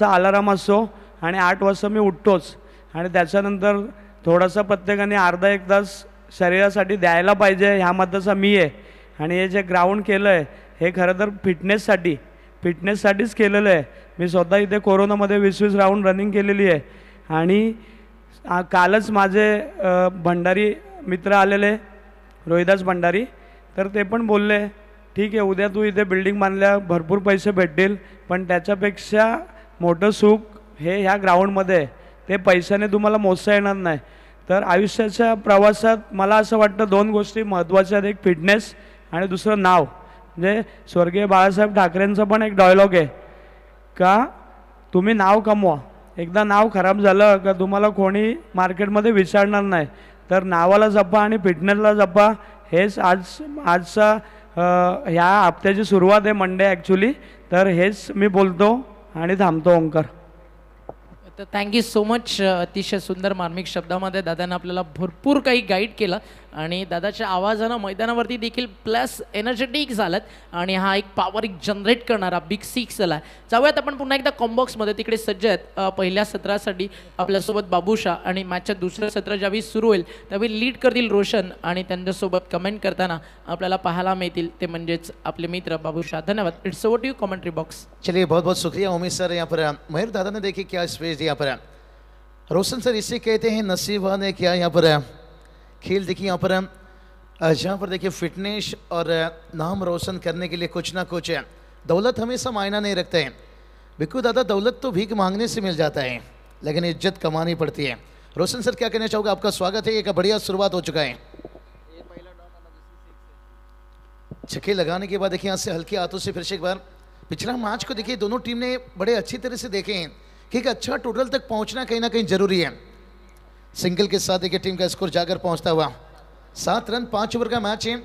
8चा alarm असतो आणि 8 वाजता मी उठतोच आणि त्याच्यानंतर थोडासा प्रत्येकाने अर्धा एक तास शरीरासाठी द्यायला पाहिजे ह्यामध्येचा मी आहे. आणि हे जे ग्राउंड केलं आहे हे खरं तर फिटनेससाठीच केलेलं आहे. मी स्वतः इथे कोरोनामध्ये 20-20 राऊंड रनिंग केलेली आहे. आणि कालच माझे भंडारी मित्र आलेले रोहिदास भंडारी, तर ते पण बोलले ठीक आहे उद्या तू इथे बिल्डिंग बांधल्या भरपूर पैसे भेटतील, पण त्याच्यापेक्षा मोठं सुख हे ह्या ग्राउंडमध्ये आहे. ते पैशाने तुम्हाला मोजता येणार नाही. तर आयुष्याच्या प्रवासात मला असं वाटतं 2 गोष्टी महत्त्वाच्या आहेत, एक फिटनेस आणि दुसरं नाव. म्हणजे स्वर्गीय बाळासाहेब ठाकरेंचा पण एक डायलॉग आहे का तुम्ही नाव कमवा. एकदा नाव खराब झालं का तुम्हाला कोणी मार्केटमध्ये विचारणार नाही. तर नावाला जपा आणि फिटनेसला जपा. हेच आजचा ह्या हप्त्याची सुरुवात आहे मंडे ॲक्च्युली. तर हेच मी बोलतो आणि थांबतो. ओंकार. तर थँक्यू सो मच. अतिशय सुंदर मार्मिक शब्दामध्ये दादांना आपल्याला भरपूर काही गाईड केलं आणि दादाच्या आवाजानं मैदानावरती देखील प्लस एनर्जेटिक झालं आणि हा एक पॉवर जनरेट करणारा बिग सिक्स झाला. जाऊयात आपण पुन्हा एकदा कॉम्बॉक्समध्ये. तिकडे सज्ज आहेत पहिल्या सत्रासाठी आपल्यासोबत बाबूशा आणि मॅचच्या दुसरं सत्र ज्यावेळी सुरू होईल त्यावेळी लीड करतील रोशन आणि त्यांच्यासोबत कमेंट करताना आपल्याला पाहायला मिळतील ते म्हणजेच आपले मित्र बाबूशा. धन्यवाद. It's over to you commentary box. चलिए बहुत बहुत शुक्रिया उमेश सर. यहाँ पर मयूर दादा ने देखिए क्या स्पेस दिया पर रोशन सर इसे कहते हैं नसीब ने क्या यहाँ पर खेल देखिए. यहाँ पर जहाँ पर देखिए फिटनेस और नाम रोशन करने के लिए कुछ ना कुछ दौलत हमेशा मायना नहीं रखते हैं. बिक्कू दादा दौलत तो भीख मांगने से मिल जाता है लेकिन इज्जत कमानी पड़ती है. रोशन सर क्या कहना चाहोगे? आपका स्वागत है. एक बढ़िया शुरुआत हो चुका है. छक्के लगाने के बाद देखिए यहाँ से हल्के हाथों से फिर से एक बार पिछला मैच को देखिए दोनों टीम ने बड़े अच्छी तरह से देखे हैं कि एक अच्छा टोटल तक पहुंचना कहीं ना कहीं जरूरी है. सिंगल के साथ देखिए टीम का स्कोर जाकर पहुंचता हुआ 7 रन 5 ओव्हर का मॅच आहे.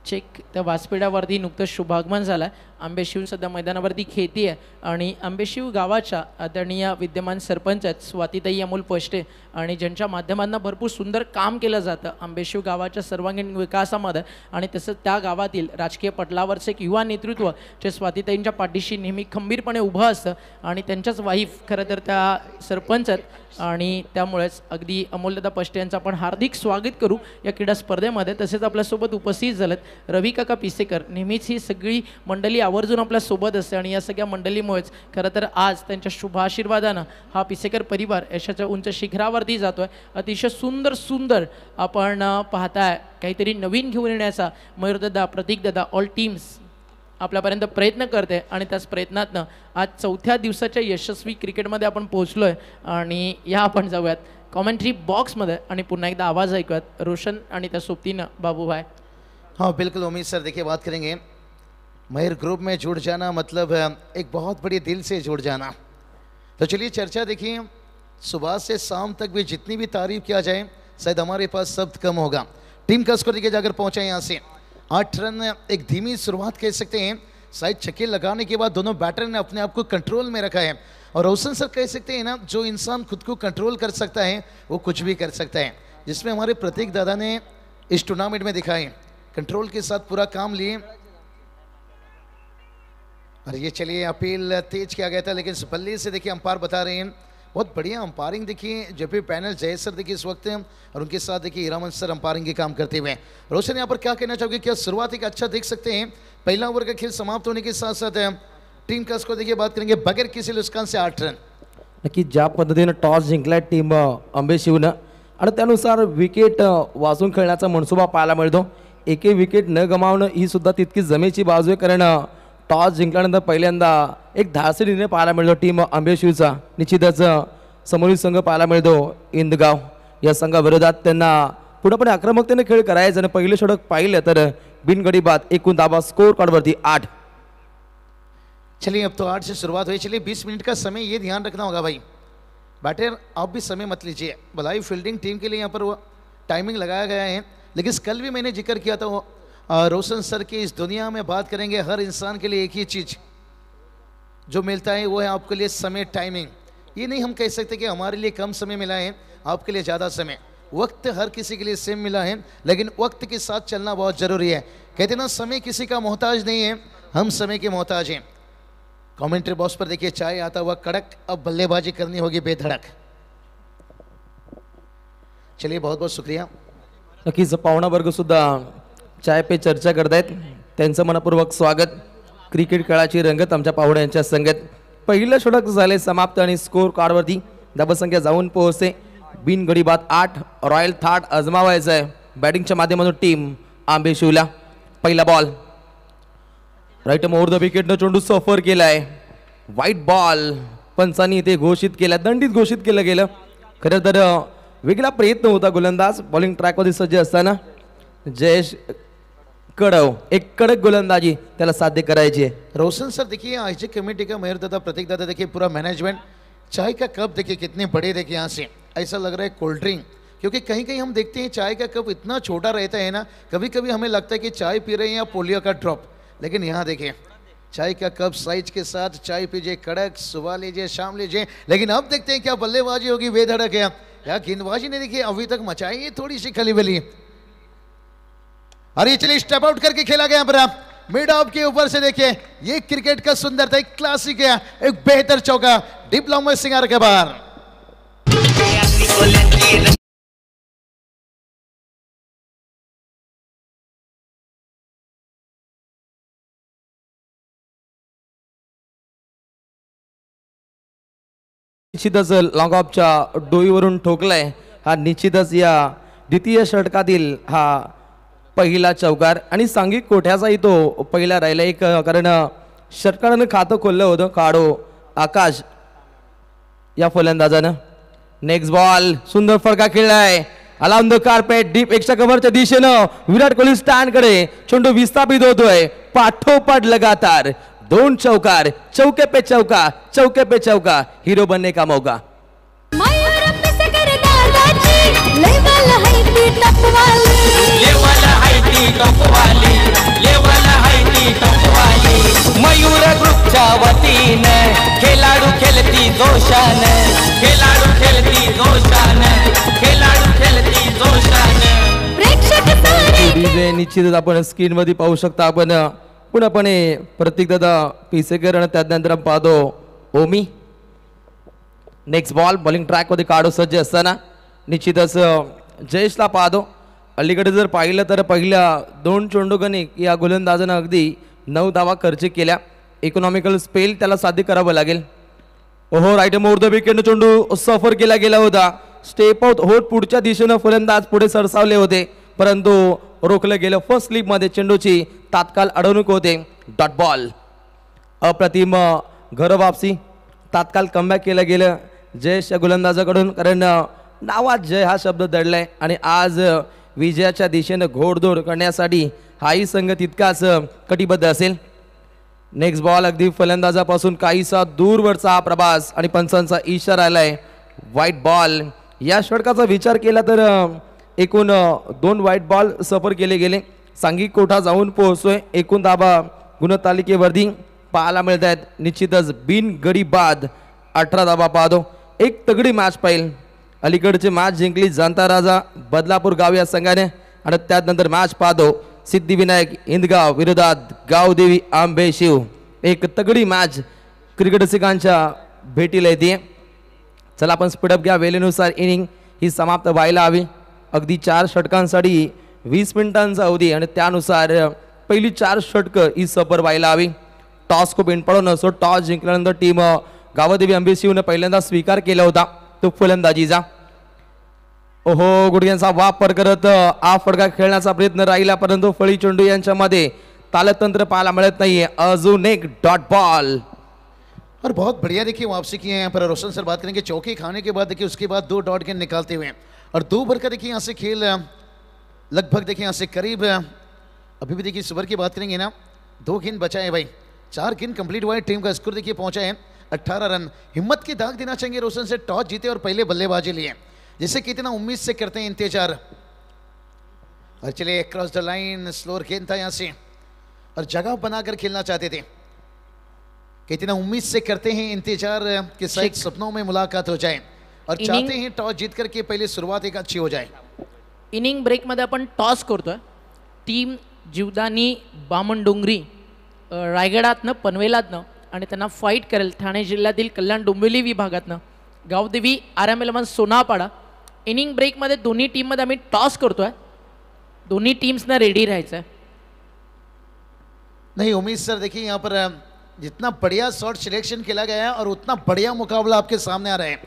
चेक त्या व्यासपीठावरती नुकतंच शुभागमन झालं. आंबेशिव सध्या मैदानावरती खेळती आहे आणि आंबेशिव गावाच्या आदरणीय विद्यमान सरपंच आहेत स्वातीताई अमोल पष्टे आणि ज्यांच्या माध्यमातून भरपूर सुंदर काम केलं जातं आंबेशिव गावाच्या सर्वांगीण विकासामध्ये. आणि तसंच त्या गावातील राजकीय पटलावरचं एक युवा नेतृत्व जे स्वातीताईंच्या पाठीशी नेहमी खंबीरपणे उभं असतं आणि त्यांच्याच वाईफ खरं तर त्या सरपंच आहेत आणि त्यामुळेच अगदी अमोलदादा पष्टे यांचं आपण हार्दिक स्वागत करू या क्रीडा स्पर्धेमध्ये. तसेच आपल्यासोबत उपस्थित झालेत रवी काका पिसेकर. नेहमीच ही सगळी मंडळी आवर्जून आपल्या सोबत असते आणि या सगळ्या मंडळीमुळेच खरं तर आज त्यांच्या शुभ आशीर्वादानं हा पिसेकर परिवार यशाच्या उंच शिखरावरती जातोय. अतिशय सुंदर आपण पाहताय काहीतरी नवीन घेऊन येण्याचा मयूरदादा प्रतीकदादा ऑल टीम्स आपल्यापर्यंत प्रयत्न करते आणि त्याच प्रयत्नातनं आज 4थ्या दिवसाच्या यशस्वी क्रिकेटमध्ये आपण पोहोचलोय. आणि या आपण जाऊयात कॉमेंट्री बॉक्समध्ये आणि पुन्हा एकदा आवाज ऐकूयात रोशन आणि त्या सोबतीनं बाबूभाई. हाँ बिल्कुल उमेश सर. देखिए बात करेंगे मयूर ग्रुप में जुड़ जाना मतलब एक बहुत बड़ी दिल से जुड़ जाना. तो चलिए चर्चा देखिए सुबह से शाम तक भी जितनी भी तारीफ किया जाए शायद हमारे पास शब्द कम होगा. टीम का स्कोर देखिए जाकर पहुंचा यहाँ से 8 रन. एक धीमी शुरुआत कह सकते हैं. शायद छक्के लगाने के बाद दोनों बैटर ने अपने आप को कंट्रोल में रखा है और रोशन सर कह सकते हैं ना जो इंसान खुद को कंट्रोल कर सकता है वो कुछ भी कर सकता है, जिसमें हमारे प्रतीक दादा ने इस टूर्नामेंट में दिखाए. कंट्रोल के साथ पूरा काम लिए और ये चलिए अपील तेज किया गया था लेकिन इस बल्ले से देखिए अंपायर बता रहे हैं बहुत बढ़िया अंपायरिंग. देखिए जब भी पैनल जय सर देखिए इस वक्त और उनके साथ देखिए हीरामन सर अंपायरिंग के काम करते हुए. रोशन यहाँ पर क्या कहना चाहोगे? क्या शुरुआत एक अच्छा देख सकते हैं? पहला ओवर का खेल समाप्त होने के साथ साथ टीम का स्कोर देखिए बात करेंगे बगैर किसी नुकसान से 8 रन. नक्की ज्या पद्धतीनं टॉस जिंकलाय टीम आंबेशिवनं आणि त्यानुसार विकेट वाचून खेळण्याचा मनसुबा पाहायला मिळतो. एकही विकेट न गमावणं ही सुद्धा तितकी जमेची बाजू आहे कारण टॉस जिंकल्यानंतर पहिल्यांदा एक धाडसी निर्णय पाहायला मिळतो टीम आंबेशिवचा. निश्चितच समोरील संघ पाहायला मिळतो इंदगाव या संघाविरोधात त्यांना पूर्णपणे आक्रमकतेने खेळ करायचा आणि पहिले षटक पाहिलं तर बिनगडी बाद एकूण धावा स्कोर कार्डवरती 8. चलिए अब तो 8 से शुरुआत हुई. चलिए 20 मिनट का समय ये ध्यान रखना होगा भाई. बैटर आप भी समय मत लीजिए. भलाई फील्डिंग टीम के लिए यहाँ पर वो टाइमिंग लगाया गया है लेकिन कल भी मैंने जिक्र किया था रोशन सर की इस दुनिया में बात करेंगे हर इंसान के लिए एक ही चीज़ जो मिलता है वो है आपके लिए समय टाइमिंग. ये नहीं हम कह सकते कि हमारे लिए कम समय मिला है आपके लिए ज़्यादा समय. वक्त हर किसी के लिए सेम मिला है लेकिन वक्त के साथ चलना बहुत ज़रूरी है. कहते ना समय किसी का मोहताज नहीं है हम समय के मोहताज हैं. कमेंट्री बॉक्स पर देखिए चाय आता हुआ कड़क, अब बल्लेबाजी करनी होगी बेधड़क। चलिए बहुत बहुत शुक्रिया। नक्कीच पाहुणा वर्ग सुद्धा चाय पे चर्चा करतायत, त्यांचं मनपूर्वक स्वागत। क्रिकेट खेळाची रंगत आमच्या पाहुण्यांच्या संगत। पहिलं षटक झाले समाप्त आणि स्कोर कार्डवरती धावसंख्या जाऊन पोहोचते बिनगडी बाद 8। रॉयल थाट आजमावायचा आहे बॅटिंगच्या माध्यमातून टीम आंबेशिवला। पहिला बॉल राईट ओव्हर द विकेटनं चेंडू सफर केलाय, व्हाईट बॉल पंचांनी इथे घोषित केला, दंडित घोषित केलं गेलं। खरं तर वेगळा प्रयत्न होता गोलंदाज बॉलिंग ट्रॅकमध्ये सज्ज असताना जयेश कडव, एक कडक गोलंदाजी त्याला साध्य करायची है। रोशन सर देखिए आयोजक कमेटी का मेयर दादा प्रतीक दादा देखिए पूरा मैनेजमेंट, चाय का कप देखिए कितने बड़े देखिए यहाँ से ऐसा लग रहा है कोल्ड ड्रिंक, क्योंकि कहीं कहीं हम देखते हैं चाय का कप इतना छोटा रहता है ना, कभी कभी हमें लगता है कि चाय पी रहे हैं या पोलियो का ड्रॉप, लेकिन यहाँ देखिए चाय का कप साइज के साथ चाय पीजिए कड़क, सुबह लीजिए शाम लीजिए। लेकिन अब देखते हैं क्या बल्लेबाजी होगी बेधड़क है या गेंदबाजी ने देखिए अभी तक मचाई है थोड़ी सी खलीबली। और ये चलिए स्टेप आउट करके खेला गया पर मिड ऑफ के ऊपर से देखिए ये क्रिकेट का सुंदरता, एक क्लासिक है, एक बेहतर चौका डिप्लोमा सिंगार के बाहर। निश्चितच लॉंग ऑफच्या डोईवरून ठोकलाय हा निश्चितच या द्वितीय षटकातील हा पहिला चौकार आणि सांघिक कोठ्याचाही तो पहिला राहिला एक, कारण षटकारानं खातं खोललं होतं काढो आकाश या फलंदाजानं। नेक्स्ट बॉल सुंदर फटका खेळलाय along the carpet deep extra कव्हरच्या दिशेनं विराट कोहली स्टँड कडे चेंडू विस्थापित होतोय पाठोपाठ लगातार 2 चौकार, चौके पे चौका, चौके पे चौका, हीरो बनने का मौका। मयूर ग्रुपच्या वतीनं खेळाडू खेळती जोशानं, खेळाडू खेळती जोशानं, खेळाडू खेळती जोशानं। विजय निश्चितच आपण स्क्रीन मध्ये पाहू शकता। आपण पुन्हापणे प्रतीक दादा पिसेकर आणि त्यानंतर पाहतो ओमी। नेक्स्ट बॉल बॉलिंग ट्रॅक मध्ये काढू सज्ज असताना निश्चितच जयेशला पाहतो। अलीकडे जर पाहिलं तर पहिल्या 2 चेंडूगणी या गोलंदाजानं अगदी 9 धावा खर्च केल्या, इकॉनॉमिकल स्पेल त्याला साध्य करावं लागेल। ओहो राईट ओव्हर द विकेट चेंडू सफर केला गेला होता, स्टेप आउट होत पुढच्या दिशेनं फलंदाज पुढे सरसावले होते परंतु रोखलं गेलं। फर्स्ट स्लिप मध्ये चेंडूची तात्काळ अडवणूक होते, डॉट बॉल अप्रतिम घर वापसी, तात्काळ कमबॅक केलं गेलं जयेश या गोलंदाजाकडून, कारण नावात जय हा शब्द दडलाय आणि आज विजयाच्या दिशेनं घोडदौड करण्यासाठी हाही संघ तितकाच कटिबद्ध असेल। नेक्स्ट बॉल अगदी फलंदाजापासून काहीसा दूरवरचा हा प्रवास आणि पंचांचा इशारा आलाय, व्हाईट बॉल। या षटकाचा विचार केला तर एकूण 2 व्हाईट बॉल सफर केले गेले, सांघिक कोठा जाऊन पोहोचतोय। एकूण धाबा गुणतालिकेवरती पाहायला मिळत आहेत, निश्चितच बिन गडी बाद 18 धाबा पाहतो। एक तगडी मॅच पाहिल, अलीकडचे मॅच जिंकली जाणता राजा बदलापूर गाव या संघाने आणि त्यानंतर मॅच पाहतो सिद्धिविनायक इंदगाव विरोधात गावदेवी आंबेशिव। एक तगडी मॅच क्रिकेट रसिकांच्या भेटीला येते। चला आपण स्पीडअप घ्या, वेळेनुसार इनिंग ही समाप्त व्हायला हवी। अगदी 4 षटकांसाठी 20 मिनिटांचा अवधी आणि त्यानुसार पहिली 4 षटकं ही सफर व्हायला हवी। टॉस खूप इम्पॉर्टंट असतो, टॉस जिंकल्यानंतर टीम गावदेवी आंबेशिवने पहिल्यांदा स्वीकार केला होता तो फलंदाजीचा। ओहो गुडघ्यांचा वापर करत आ फटका खेळण्याचा प्रयत्न राहिला परंतु फळी चेंडू यांच्यामध्ये तालतंत्र पाहायला मिळत नाहीये। अजून एक डॉट बॉल और बहुत बढ़िया देखिए वापसी की है यहाँ पर रोशन सर। बात करेंगे चौके खाने के बाद देखिए उसके बाद 2 डॉट गेंद निकालते हुए और 2 ओवर का देखिए यहाँ से खेल लगभग देखिए यहाँ से करीब अभी भी देखिए सुबह की बात करेंगे ना 2 गेंद बचा है भाई, 4 गेंद कंप्लीट हुआ है, टीम का स्कोर देखिए पहुंचा है 18 रन। हिम्मत की दाग देना चाहेंगे रोशन से, टॉस जीते और पहले बल्लेबाजी लिए, जिसे कितना उम्मीद से करते हैं इंतजार। और चलिए क्रॉस द लाइन, स्लोअर गेंद था यहाँ से और जगह बनाकर खेलना चाहते थे, कितना उम्मीद से करते हैं इंतजार कि शायद सपनों में मुलाकात हो जाए और चाहते हैं टॉस जीत करके पहले शुरुआत एक अच्छी हो जाए। इनिंग ब्रेकमध्ये आपण टॉस करतोय, टीम जीवदानी बामणडोंगरी रायगडातनं पनवेलातनं आणि त्यांना फाईट करेल ठाणे जिल्ह्यातील कल्याण डोंबिवली विभागातनं गावदेवी RM11 सोनापाडा. इनिंग ब्रेकमध्ये दोन्ही टीममध्ये आम्ही टॉस करतोय, दोन्ही टीम्सना रेडी राहायचं आहे. नहीं उम्मीद सर देखिए यहाँ पर जितना बढ़िया शॉट सिलेक्शन खेला गया है और उतना बढ़िया मुकाबला आपके सामने आ रहा है.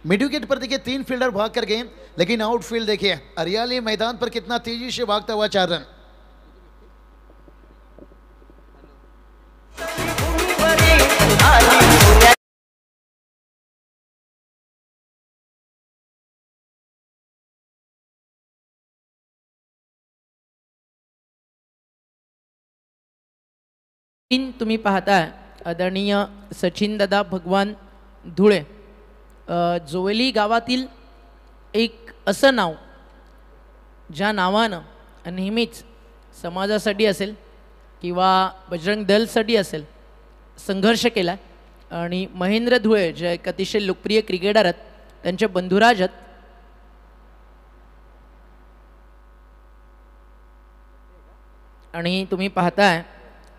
मिड विकेट पर देखिए 3 फील्डर भाग कर गए, लेकिन आउटफील्ड देखिए हरियाली मैदान पर कितना तेजी से भागता हुआ 4 रन. तुम्ही पाहताय आदरणीय सचिन दादा भगवान धुळे. जोवेली गावातील एक असं नाव ज्या नावानं नेहमीच समाजासाठी असेल किंवा बजरंग दलसाठी असेल संघर्ष केला. आणि महेंद्र धुळे जे एक अतिशय लोकप्रिय क्रिकेटर आहेत, त्यांचे बंधुराज आहेत. आणि तुम्ही पाहताय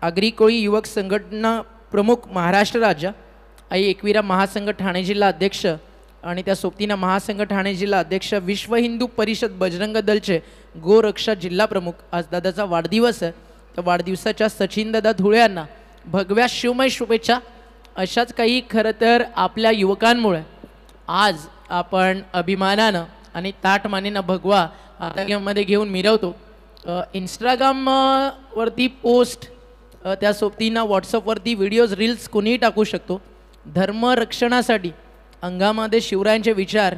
आगरी कोळी युवक संघटना प्रमुख महाराष्ट्र राज्य, आई एकविरा महासंघ ठाणे जिल्हा अध्यक्ष आणि त्या सोबतीनं महासंघ ठाणे जिल्हा अध्यक्ष, विश्व हिंदू परिषद बजरंग दलचे गोरक्षा जिल्हा प्रमुख. आज दादाचा वाढदिवस आहे, त्या वाढदिवसाच्या सचिनदादा धुळे यांना भगव्या शिवमय शुभेच्छा. अशाच काही खरं तर आपल्या युवकांमुळे आज आपण अभिमानानं आणि ताटमानेनं भगवा हातामध्ये घेऊन मिरवतो. इंस्टाग्रामवरती पोस्ट, त्या सोबतीनं व्हॉट्सअपवरती व्हिडिओज रील्स कोणीही टाकू शकतो. धर्मरक्षणासाठी अंगामध्ये शिवरायांचे विचार,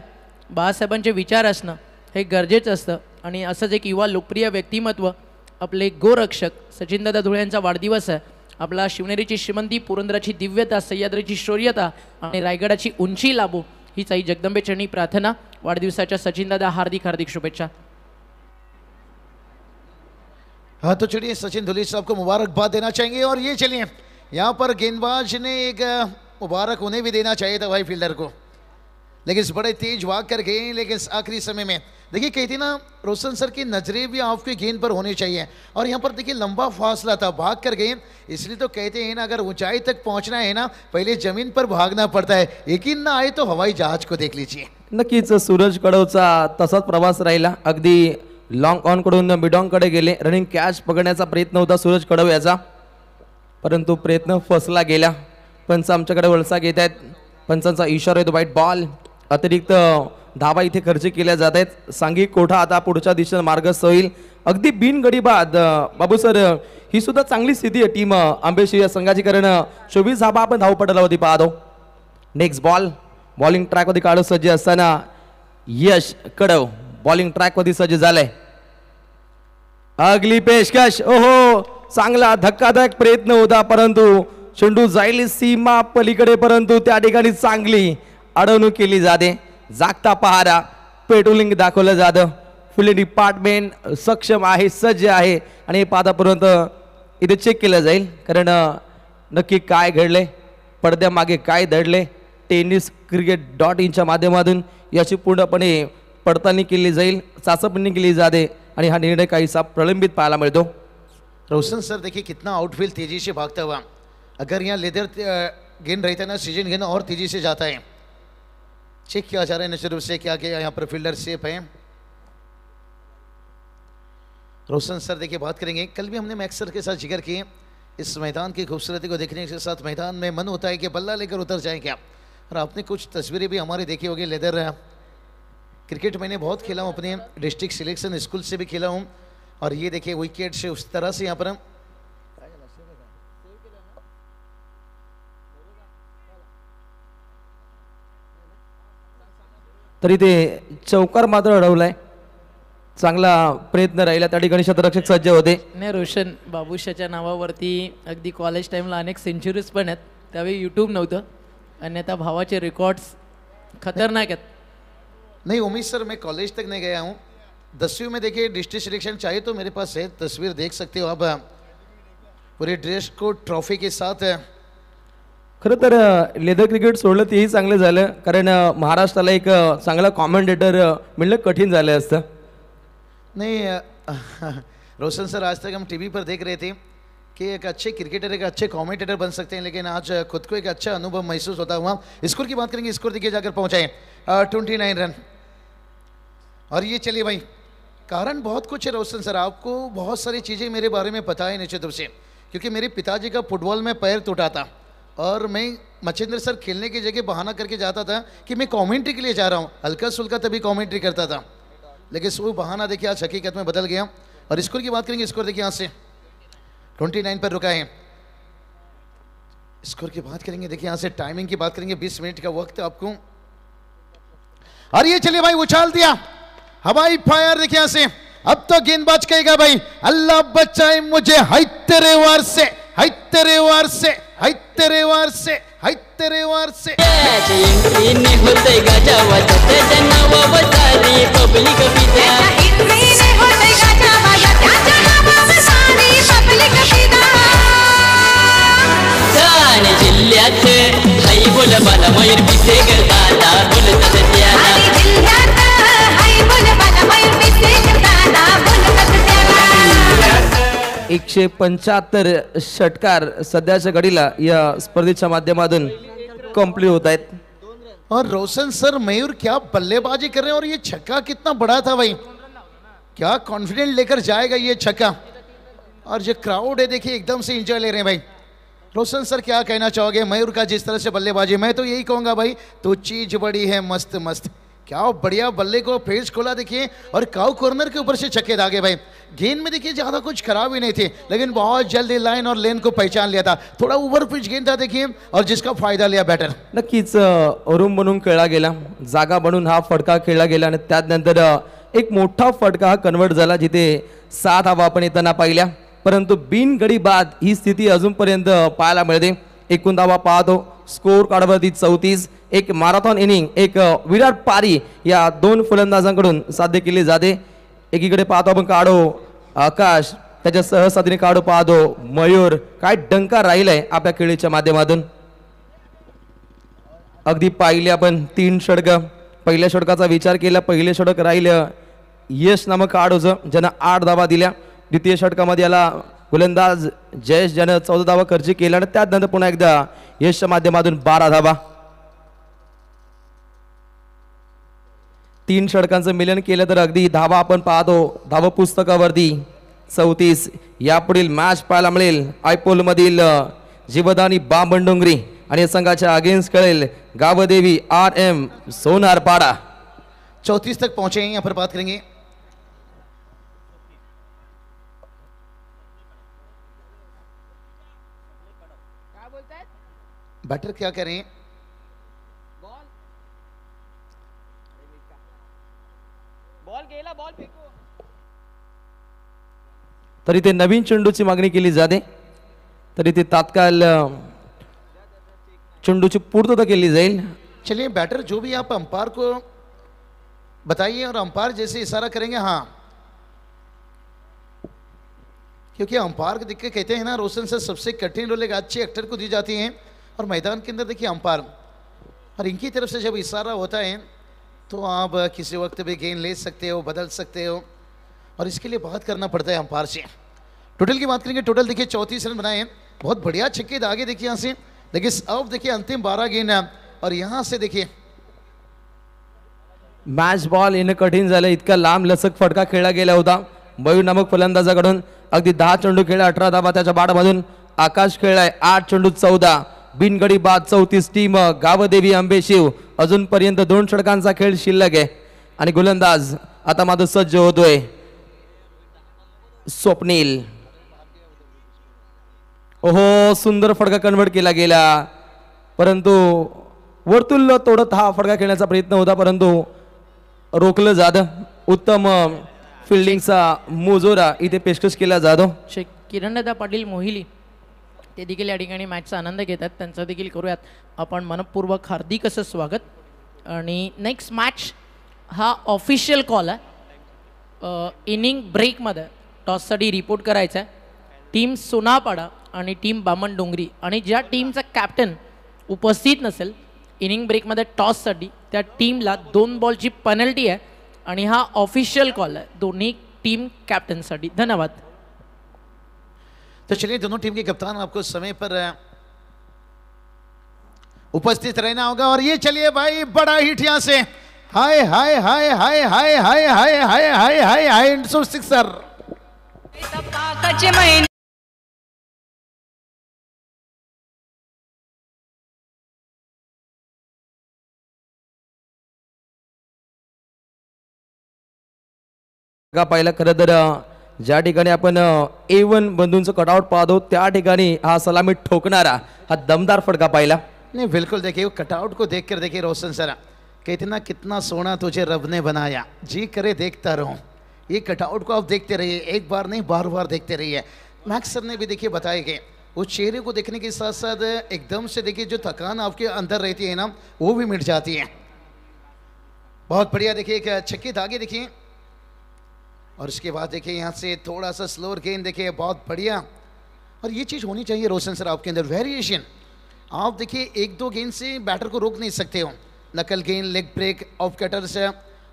बाळासाहेबांचे विचार असणं हे गरजेचं असतं. आणि असंच एक युवा लोकप्रिय व्यक्तिमत्व आपले गोरक्षक सचिनदादा धुळे यांचा वाढदिवस आहे. आपला शिवनेरीची श्रीमंती, पुरंदराची दिव्यता, सह्याद्रीची शौर्यता आणि रायगडाची उंची लाभो हीच आई जगदंबेचरणी प्रार्थना. वाढदिवसाच्या सचिनदादा हार्दिक हार्दिक शुभेच्छा. हाँ तो चलिए सचिन धुले साहब को मुबारकबाद देना चाहेंगे. और ये चलिए यहाँ पर गेंदबाज ने एक मुबारक उन्हें भी देना चाहिए था भाई फील्डर को, लेकिन इस बड़े तेज भाग कर गए. लेकिन आखिरी समय में देखिए कहती ना रोशन सर की नजरें भी आपकी गेंद पर होनी चाहिए. और यहाँ पर देखिए लंबा फासला था, भाग कर गए. इसलिए तो कहते हैं ना अगर ऊंचाई तक पहुंचना है ना पहले जमीन पर भागना पड़ता है. यकीन ना आए तो हवाई जहाज को देख लीजिए. नक्कीच सूरज कडवचा तसाच प्रवास राहिला. अगदी लॉंग ऑन कडून मिड ऑन कडे गेले. रनिंग कॅच पकडण्याचा प्रयत्न होता सूरज कडव याचा, परंतु प्रयत्न फसला गेला. पंच आमच्याकडे वळसा घेत आहेत. पंचांचा इशारा येतो वाईट बॉल. अतिरिक्त धावा इथे खर्च केल्या जात आहेत. सांघिक कोठा आता पुढच्या दिशेने मार्गस्थ होईल. अगदी बिनगडी बाद बाबू सर, ही सुद्धा चांगली स्थिती आहे टीम आंबेशी या संघाची, कारण 24 धावा आपण धावपटालावरती पाहतो. नेक्स्ट बॉल बॉलिंग ट्रॅकमध्ये काढत सज्ज असताना यश कडव बॉलिंग ट्रॅकमध्ये सज्ज झालंय. अगली पेशकश, ओहो चांगला धक्कादायक प्रयत्न होता, परंतु चेंडू जाईल सीमा पलीकडे, परंतु त्या ठिकाणी चांगली अडवणूक केली जाते. जागता पहारा पेट्रोलिंग दाखवलं जातं. फील्ड डिपार्टमेंट सक्षम आहे, सज्ज आहे आणि पादापर्यंत इथे चेक केलं जाईल, कारण नक्की काय घडले, पडद्यामागे काय दडले. tenniscricket.in माध्यमातून याची पूर्णपणे पडताळणी केली जाईल, चाचपणी केली जाते आणि हा निर्णय काहीसा प्रलंबित पाहायला मिळतो. रोशन सर देखिए कितना आउटफील्ड तेजी से भागता हुआ. अगर यहाँ लेदर गेंद रहता है ना सीजन गेंद और तेजी से जाता है. चेक किया जा रहा है निश्चित रूप से क्या क्या यहाँ पर फील्डर सेफ है. रोशन सर देखिए बात करेंगे. कल भी हमने मैक्स सर के साथ जिक्र किए इस मैदान की खूबसूरती को देखने के साथ मैदान में मन होता है कि बल्ला लेकर उतर जाए क्या. और आपने कुछ तस्वीरें भी हमारी देखी होगी. लेदर क्रिकेट मैंने बहुत खेला हूँ, अपने डिस्ट्रिक्ट सिलेक्शन स्कूल से भी खेला हूँ. और ये देखिए विकेट से उस तरह से यहाँ पर तरी ते चौकार मात्र अडवलाय. चांगला प्रयत्न राहिला, त्या ठिकाणी शतरक्षक सज्ज होते. नाही, रोशन बाबूशाच्या नावावरती अगदी कॉलेज टाईमला अनेक सेंचुरीज पण आहेत. त्यावेळी यूट्यूब नव्हतं, अन्यथा भावाचे रेकॉर्ड्स खतरनाक आहेत. नहीं उम्मीद सर मैं कॉलेज तक नहीं गया हूँ. 10वीं में देखिए डिस्ट्रिक्ट सिलेक्शन चाहिए तो मेरे पास है, तस्वीर देख सकते हो आप. पूरे ड्रेस को ट्रॉफी के साथ. खरं तर लेदर क्रिकेट सोडलं तेही चांगलं झालं, कारण महाराष्ट्राला एक चांगला कॉमेंटेटर मिळणं कठीण झालं असतं. नहीं रोशन सर आज तक हम टीवी पर देख रहे थे कि एक अच्छे क्रिकेटर एक अच्छे कमेंटेटर बन सकते हैं, लेकिन आज खुद को एक अच्छा अनुभव महसूस होता हुआ। स्कोर की बात करेंगे, स्कोर देखिए जाकर पहुंचाए 29 रन। और ये चलिए भाई, कारण बहुत कुछ है रोशन सर, आपको बहुत सारी चीज़ें मेरे बारे में पता है निश्चित रूप से, क्योंकि मेरे पिताजी का फुटबॉल में पैर टूटा था और मैं मच्छिंद्र सर खेलने की जगह बहाना करके जाता था कि मैं कमेंट्री के लिए जा रहा हूँ, हल्का सुल्का तभी कमेंट्री करता था, लेकिन वो बहाना देखिए आज हकीकत में बदल गया। और स्कोर की बात करेंगे, स्कोर देखिए यहाँ से 29 पर रुका है। स्कोर की बात करेंगे, देखिए यहाँ से टाइमिंग की बात करेंगे, 20 मिनट का वक्त आपको। और ये चलिए भाई, उछाल दिया हवाई फायर, देखिए यहाँ से अब तो गेंदबाज कहेगा भाई अल्लाह बचाए मुझे, हाय तेरे वार से, हाय तेरे वार से, हाय तेरे वार से, हाय तेरे वार से। होते गजावत जनावतारी पब्लिक विद्या ठाणे जिल्ह्यात हाय बोल बाला मयूर पिसे करताना बोलतात त्याला 175 षटकार सध्याच्या घडीला या स्पर्धेच्या माध्यमातून कंप्लीट होत आहेत। और रोशन सर, मयूर क्या बल्लेबाजी कर रहे हैं, और ये छक्का कितना बड़ा था भाई, क्या कॉन्फिडेंट लेकर जाएगा ये छक्का। और जो क्राउड है देखिए एकदम से एंजॉय ले रहे हैं भाई। रोशन सर क्या कहना चाहोगे मयूर का जिस तरह से बल्लेबाजी? मैं तो यही कहूंगा भाई, तो चीज बड़ी है मस्त मस्त, क्या बढ़िया बल्ले को फेस खोला देखिए, और काउ कॉर्नर के ऊपर से छक्के दागे भाई। गेंद में देखिए ज्यादा कुछ खराब ही नहीं थे, लेकिन बहुत जल्दी लाइन और लेन को पहचान लिया था, थोड़ा ओव्हर पिच गेंद था देखिए, और जिसका फायदा लिया बैटर। नक्कीच रूम बनवून खेळला गेला, जागा बनवून हा फटका खेळला गेला आणि त्यानंतर एक मोठा फटका हा कन्वर्ट झाला, जिथे 7 धावा आपण येताना पाहिल्या, परंतु बिनगडी बाद ही स्थिती अजूनपर्यंत पाहायला मिळते। एकूण धावा पाहतो स्कोर कार्डवरती 34, एक मॅरेथॉन इनिंग एक विराट पारी या 2 फलंदाजांकडून साध्य केली जाते। एकीकडे पाहतो आपण काढो आकाश, त्याच्या सहसाथीने काढो पाहतो मयूर, काय डंका राहिलाय आपल्या खेळीच्या माध्यमातून। अगदी पाहिले आपण 3 षटक, पहिल्या षटकाचा विचार केला, पहिले षटक राहिलं यश नामक काढोचं, ज्यानं 8 धावा दिल्या। द्वितीय षटकामध्ये याला गोलंदाज जयेश ज्यानं 14 धावा खर्च केला, आणि त्यानंतर पुन्हा एकदा यशच्या माध्यमातून 12 धावा। 3 षटकांचं मिलन केलं तर अगदी धावा आपण पाहतो धावा पुस्तकावरती 34। यापुढील मॅच पाहायला मिळेल आयपोल मधील जीवदानी बामणडोंगरी आणि संघाच्या अगेन्स्ट खेळेल गावदेवी RM सोनारपाड़ा। 34 तक पहुंचे हैं, यहाँ पर बात करेंगे। बैटर क्या करें? बॉल गेला, बॉल फेकू। तरी ते नवीन चेंडूची मागणी केली जाते, तरी ते तात्काळ चेंडूची पूर्तता केली जाईल। चलिए बैटर जो भी आप अंपायर को बताइए, और अंपायर जैसे इशारा करेंगे हाँ, क्योंकि अंपायर को देख के कहते हैं ना रोशन सर, सबसे कठिन रोल एक अच्छे एक्टर को दी जाती है, और मैदान के अंदर देखिए अंपायर, और इनकी तरफ से जब इशारा होता है तो आप किसी वक्त भी गेंद ले सकते हो, बदल सकते हो, और इसके लिए बात करना पड़ता है अंपायर से। टोटल की बात करेंगे, टोटल देखिए 34 रन बनाए हैं, बहुत बढ़िया छक्के दागे देखिए यहाँ से, देखिए अब देखिए अंतिम 12 गेंद, और यहाँ से देखिए मॅच बॉल येणं कठीण झालं, इतका लांब लचक फटका खेळला गेला होता मयूर नामक फलंदाजाकडून। अगदी 10 चेंडू खेळला, 18 धावा त्याच्या बाटमधून। आकाश खेळलाय 8 चेंडू 14, बिनगडी बाद 34। टीम गावदेवी आंबेशिव अजूनपर्यंत 2 षटकांचा खेळ शिल्लक आहे, आणि गोलंदाज आता मात्र सज्ज होतोय स्वप्नील। ओहो, सुंदर फटका कन्वर्ट केला गेला, परंतु वर्तुळ तोडत हा फटका खेळण्याचा प्रयत्न होता, परंतु रोखलं जातं। उत्तम फिल्डिंगचा मुजोरा इथे पेशकश केला जातो। किरणदादा पाटील मोहिली ते देखील या ठिकाणी मॅचचा आनंद घेतात, त्यांचं देखील करूयात आपण मनपूर्वक हार्दिक असं स्वागत। आणि नेक्स्ट मॅच हा ऑफिशियल कॉल आहे, इनिंग ब्रेकमध्ये टॉससाठी रिपोर्ट करायचा आहे टीम सोनापाडा आणि टीम बामणडोंगरी, आणि ज्या टीमचा कॅप्टन उपस्थित नसेल इनिंग ब्रेकमध्ये टॉससाठी त्या टीमला 2 बॉलची पेनल्टी आहे, आणि हा ऑफिशियल कॉल आहे दोन्ही टीम कॅप्टनसाठी। धन्यवाद। तो चलिए दोनों टीम के कप्तान आपको समय पर उपस्थित रहना होगा। और ये चलिए भाई बड़ा हिट यहां से, हाय हाय हाय हाय हाय हाय हाय हाय हाय हाय हाय सिक्सर। का पाहिलं खरं तर ज्या ठिकाणी आपण A1 बंधूंचं कटआउट पाहतो त्या ठिकाणी हा सलामी ठोकणारा हा दमदार फटका पाहिला। नहीं बिल्कुल देखिए वो कटआउट को देखकर देखिए रोशन सर कितना कितना सोना तुझे रब ने बनाया, जी करे देखता रहूं। ये कटआउट को आप देखते रहिए, एक बार नहीं बार बार देखते रहिए। मैक्स सर ने भी देखिए बताया कि उस चेहरे को देखने के साथ साथ एकदम से देखिए जो थकान आपके अंदर रहती है ना वो भी मिट जाती है। बहुत बढ़िया देखिए एक छक्के धागे देखिए, और उसके बाद देखिए यहाँ से थोड़ा सा स्लोअर गेंद देखिए, बहुत बढ़िया। और ये चीज़ होनी चाहिए रोशन सर आपके अंदर, वेरिएशन। आप देखिए एक दो गेंद से बैटर को रोक नहीं सकते हो, नकल गेंद, लेग ब्रेक, ऑफ कटर्स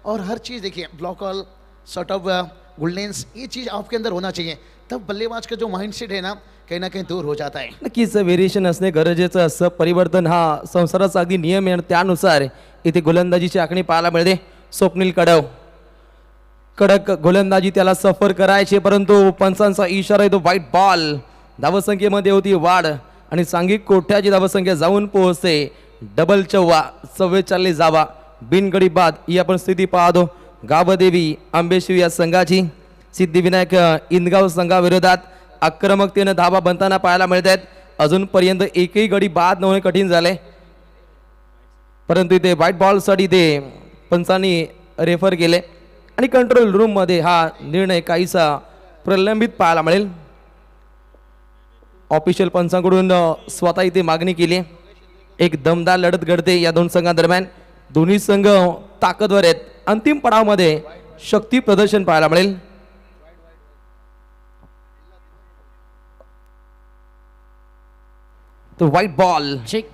और हर चीज़ देखिए, ब्लॉक ऑल, शॉर्ट ऑफ गुल्डेंस, ये चीज़ आपके अंदर होना चाहिए। तब बल्लेबाज का जो माइंडसेट है ना कहीं दूर हो जाता है। नक्कीच व्हेरिएशन असणे गरजेचं असं, परिवर्तन हा संसाराचा अगदी नियम आहे आणि त्यानुसार इथे गोलंदाजीची आखणी पाहायला मिळते। स्वप्नील कडव कडक गोलंदाजी त्याला सफर करायचे, परंतु पंचांचा इशारा येतो व्हाईट बॉल। धावसंख्येमध्ये होती वाढ आणि सांघिक कोठ्याची धावसंख्या जाऊन पोहोचते डबल 44 धावा, बिनगडी बाद ही आपण स्थिती पाहतो। गावदेवी आंबेशिव या संघाची सिद्धिविनायक इंदगाव संघाविरोधात आक्रमकतेने धावा बनताना पाहायला मिळत आहेत। अजूनपर्यंत एकही गडी बाद न होणे कठीण झाले, परंतु इथे व्हाईट बॉलसाठी ते पंचांनी रेफर केले आणि कंट्रोल रूम मध्ये हा निर्णय काहीसा प्रलंबित पाहायला मिळेल। ऑफिशियल पंचांकडून स्वतः इथे मागणी केली। एक दमदार लढत घडते या दोन संघांदरम्यान, दोन्ही संघ ताकदवर आहेत। अंतिम पडावामध्ये शक्ती प्रदर्शन पाहायला मिळेल। तो white ball check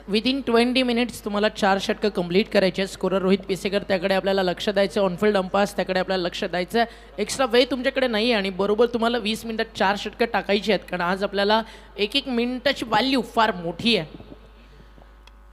within 20 minutes तुम्हाला 4 षटकं कंप्लीट करायचे। स्कोरर रोहित पिसेकर त्याकडे आपल्याला लक्ष द्यायचं, ऑनफिल्ड अंपायर्स त्याकडे आपल्याला लक्ष द्यायचं। एक्स्ट्रा वेळ तुमच्याकडे नाही आणि बरोबर तुम्हाला 20 मिनिटात 4 षटकं टाकायची आहेत, कारण आज आपल्याला एक एक मिनिटाची व्हॅल्यू फार मोठी आहे।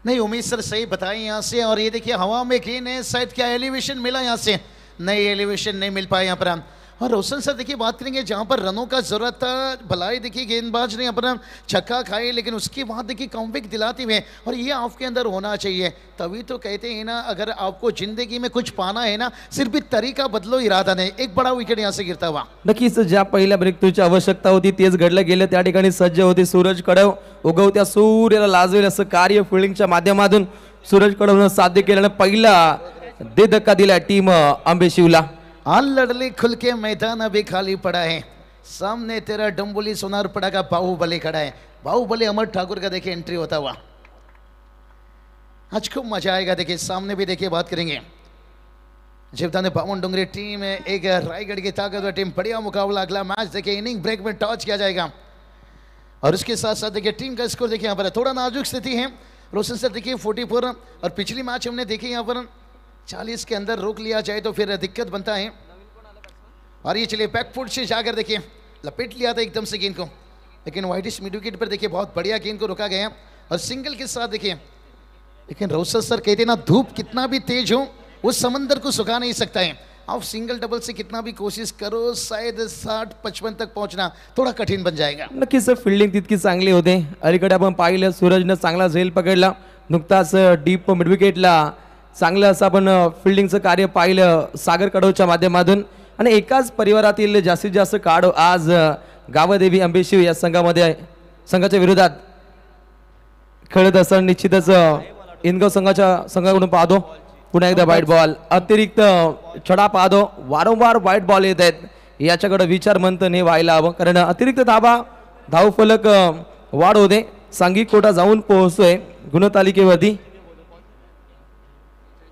नहीं उमेश सर सही बताएं यहाँ से। और ये देखिए हवा में गेंद है, शायद क्या एलिवेशन मिला यहाँ से, नहीं एलिवेशन नहीं मिल पाया यहाँ पर। और रोशन सर देखिए बात करेंगे जहाँ पर रनों का जरूरत था, भलाई देखिए गेंदबाज ने अपना छक्का खाए, लेकिन उसके बाद देखिए कमबैक दिलाते हुए, और ये आपके अंदर होना चाहिए। तभी तो कहते हैं ना अगर आपको जिंदगी में कुछ पाना है ना सिर्फ तरीका बदलो, इरादा नहीं। एक बड़ा विकेट यहाँ से गिरता हुआ। नक्कीच ज्या पहिल्या ब्रेकथ्रूची आवश्यकता होती तेच घडलं गेलं। त्या ठिकाणी सज्ज होते सूरज कडव, उगवत्या सूर्याला लाजवेल असं कार्य फिल्डिंगच्या माध्यमातून सूरज कडवनं साध्य केल्यानं पहिला दे धक्का दिला टीम आंबेशिवला। लड़ली खुल के मैदान अभी खाली पड़ा है, सामने तेरा डम्बुली सोनार पड़ा का बाहुबली खड़ा है। बाहुबली अमर ठाकुर का देखिए एंट्री होता हुआ, आज खूब मजा आएगा। देखिए सामने भी देखिए बात करेंगे जीवदाने बावन डोंगरी टीम है, एक रायगढ़ की ताकतवर टीम। बढ़िया मुकाबला, अगला मैच देखिए इनिंग ब्रेक में टॉस किया जाएगा। और उसके साथ साथ देखिए टीम का स्कोर देखिए यहाँ पर थोड़ा नाजुक स्थिति है। रोशन सर देखिए 44, और पिछली मैच हमने देखी यहाँ पर 40 के अंदर रोक लिया जाए तो फिर दिक्कत बनता है। और ये चलिए बैकफुट से जाकर देखिए लपेट लिया था एकदम से गेंद को, लेकिन वाइडिश मिड विकेट पर देखिए बहुत बढ़िया गेंद को रोका गया। और सिंगल के साथ देखिए, लेकिन रोशन सर कहते ना धूप कितना भी तेज हो उस समंदर को सुखा नहीं सकता है। आप सिंगल डबल से कितना भी कोशिश करो शायद 60-55 तक पहुंचना थोड़ा कठीण बन जाएगा। नक्कीच फिल्डिंग तितकी चांगली होते। अलीकडे आपण पाहिलं सूरजनं चांगला झेल पकडला, नुकताच डीप मिड विकेटला चांगलं असं आपण फिल्डिंगचं कार्य पाहिलं सागर कडवच्या माध्यमातून। आणि एकाच परिवारातील जास्तीत जास्त काढो आज गावदेवी आंबेशिव या संघाच्या विरोधात खेळत असताना निश्चितच इंदगाव संघाकडून पाहतो पुन्हा एकदा व्हाईट बॉल, अतिरिक्त छडा पाहतो, वारंवार व्हाईट बॉल येत आहेत। याच्याकडे विचार मंथन हे व्हायला हवं, कारण अतिरिक्त धावफलक वाढ होते, सांघिक कोटा जाऊन पोहोचतोय गुणतालिकेवरती।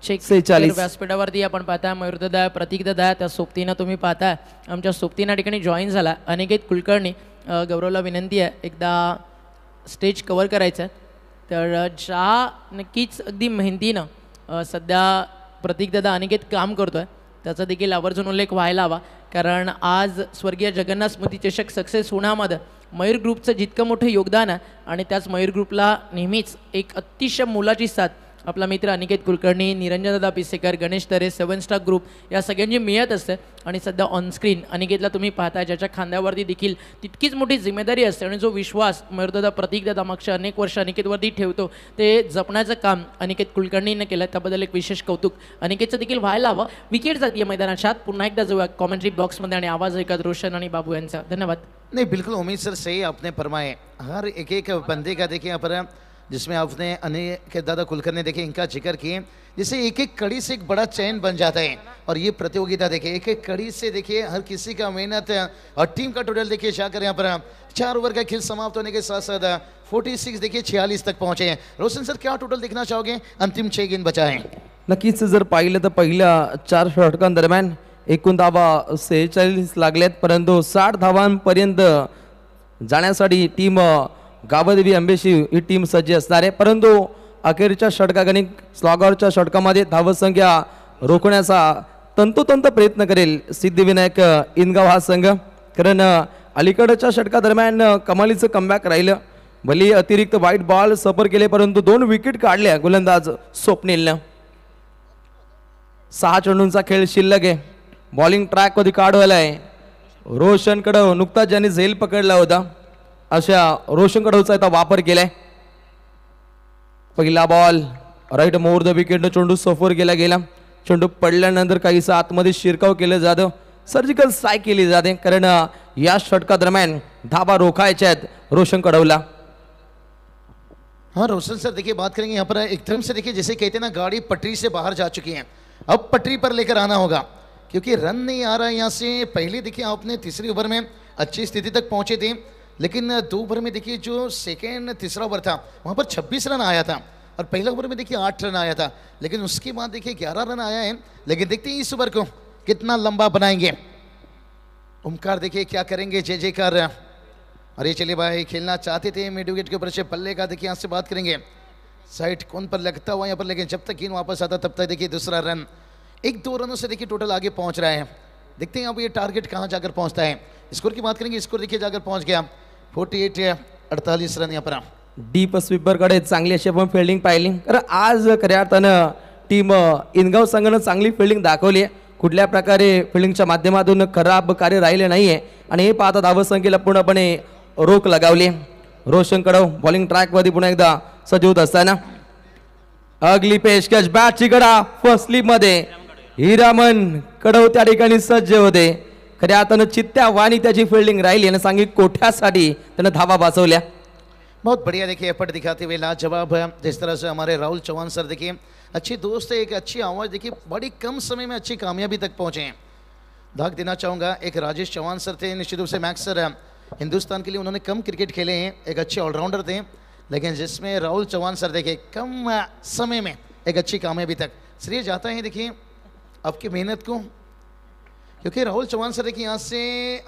चेक 46 व्यासपीठावरती आपण पाहता मयूरदादा, प्रतीकदादा, त्या सोबतीनं तुम्ही पाहता आमच्या सोबतीनं ठिकाणी जॉईन झाला अनिकेत कुलकर्णी। गौरवला विनंती आहे एकदा स्टेज कव्हर करायचं, तर ज्या नक्कीच अगदी मेहनतीनं सध्या प्रतीकदादा अनिकेत काम करतोय त्याचा देखील आवर्जून उल्लेख व्हायला हवा, कारण आज स्वर्गीय जगन्नाथ स्मृती चषक सक्सेस होण्यामध्ये मयूर ग्रुपचं जितकं मोठं योगदान आहे आणि त्याच मयूर ग्रुपला नेहमीच एक अतिशय मोलाची साथ आपला मित्र अनिकेत कुलकर्णी, निरंजनदादा पिसेकर, गणेश तरे, 7 स्टार ग्रुप या सगळ्यांची मिळत असते. आणि सध्या ऑनस्क्रीन अनिकेतला तुम्ही पाहताय, ज्याच्या खांद्यावरती देखील तितकीच मोठी जिम्मेदारी असते आणि जो विश्वास मयूरदादा प्रतीकदादा मागच्या अनेक वर्ष अनिकेतवरती ठेवतो ते जपण्याचं काम अनिकेत कुलकर्णीनं केलं. त्याबद्दल एक विशेष कौतुक अनिकेतचं देखील व्हायला हवं. विकेट जातीय मैदानाच्या आत पुन्हा एकदा जाऊया कॉमेंट्री बॉक्समध्ये आणि आवाज ऐकत रोशन आणि बाबू यांचा. धन्यवाद. नहीं बिल्कुल उम्मीद सर सही आपने फरमाए, हर एक बंदे का देखिए यहाँ पर जिसमें आपने अनिकेत दादा कुलकर्णी देखिए इनका जिक्र किए, जैसे एक एक कड़ी से एक बड़ा चैन बन जाता है. और ये प्रतियोगिता देखिए एक एक कड़ी से देखिए हर किसी का मेहनत और टीम का टोटल देखिए जाकर यहाँ पर 4 ओवर का खेल समाप्त होने के साथ साथ 46 देखिए 46 तक पहुंचे हैं. रोशन सर क्या टोटल देखना चाहोगे? अंतिम 6 गेंद बचा है. नक्कीच जर पाहिलं तर पहिल्या 4 षटकांदरम्यान एकूण धावा 46 लागल्यात, परंतु 60 धावांपर्यंत जाण्यासाठी टीम गावदेवी अंबेशिव ही टीम सज्ज असणार आहे. परंतु अखेरच्या षटकागणिक स्लॉगरच्या षटकामध्ये धावसंख्या रोखण्याचा तंतोतंत प्रयत्न करेल सिद्धिविनायक इनगाव हा संघ, कारण अलीकडच्या षटकादरम्यान कमालीचं कमबॅक राहिलं. भले अतिरिक्त वाईट बॉल सफर केले, परंतु 2 विकेट काढल्या गोलंदाज स्वप्नीलनं. 6 चेंडूंचा खेळ शिल्लक आहे. बॉलिंग ट्रॅक मध्ये काढवायला आहे. रोशन कडव नुकताच ज्यांनी झेल पकडला होता अशा रोशन कडवचा आता वापर केलाय. पहिला ball right more the wicket, चेंडू सफर केला गेला. चेंडू पडल्यानंतर काहीसं आतमध्ये शिरकाव केलं जातं, सर्जिकल स्ट्राईक केली जाते, कारण या षटकादरम्यान धाबा रोखायच्या आहेत रोशन कडवला. हाँ रोशन सर देखिए बात करेंगे यहाँ पर एकदम से देखिए जैसे कहते हैं ना गाड़ी पटरी से बाहर जा चुकी है, अब पटरी पर लेकर आना होगा क्योंकि रन नहीं आ रहा है यहाँ से. पहले देखिए आपने तीसरी ओवर में अच्छी स्थिति तक पहुंचे थे, लेकिन 2 ओवर में देखिए जो तीसरा ओवर था वहाँ पर 26 रन आया था और पहला ओवर में देखिए 8 रन आया था, लेकिन उसके बाद देखिए 11 रन आया है. लेकिन देखते हैं इस ओवर को कितना लंबा बनाएंगे. ओमकार देखिए क्या करेंगे, जय जयकार. अरे चलिए भाई खेलना चाहते थे मिड विकेट के ऊपर से बल्ले का देखिए यहाँ से बात करेंगे साइड कौन पर लगता हुआ यहाँ पर, लेकिन जब तक गेंद वापस आता तब तक देखिए दूसरा रन 1-2 रनों से देखिए टोटल आगे पहुंच रहा है. देखते हैं अब ये टारगेट कहाँ जाकर पहुंचता है. स्कोर की बात करेंगे, स्कोर देखिए जाकर पहुंच गया 48 रन यहाँ पर. डीप स्वीपरकडे चांगली अशी आपण फिल्डिंग पाहिली, कारण आज खऱ्या अर्थानं टीम इनगाव संघानं चांगली फिल्डिंग दाखवली आहे. कुठल्या प्रकारे फिल्डिंगच्या माध्यमातून खराब कार्य राहिले नाहीये आणि हे पाहता धावसंख्येला पूर्णपणे रोख लगावली. रोशन कडव बॉलिंग ट्रॅकमध्ये पुन्हा एकदा सज्ज होत असताना अगली पेशकश बॅटची गडा फर्स्ट स्लिप मध्ये हिरामन कडव त्या ठिकाणी सज्ज होते. खऱ्या अर्थानं चित्त्या वाणी त्याची फिल्डिंग राहिली आणि सांगित कोठ्यासाठी त्यानं धावा वाचवल्या. बहुत बढ़िया देखिए एफर्ट दिखाते हुए लाजवाब. जिस तरह से हमारे राहुल चौहान सर देखिए अच्छे दोस्त है, एक अच्छी आवाज़ देखिए बड़ी कम समय में अच्छी कामयाबी तक पहुँचे हैं. दाग देना चाहूँगा एक राजेश चौहान सर थे, निश्चित रूप से मैक्स सर हिंदुस्तान के लिए उन्होंने कम क्रिकेट खेले हैं, एक अच्छे ऑलराउंडर थे, लेकिन जिसमें राहुल चौहान सर देखिए कम समय में एक अच्छी कामयाबी तक. श्रेय जाता है देखिए आपकी मेहनत को, क्योंकि राहुल चौहान सर देखिए यहाँ से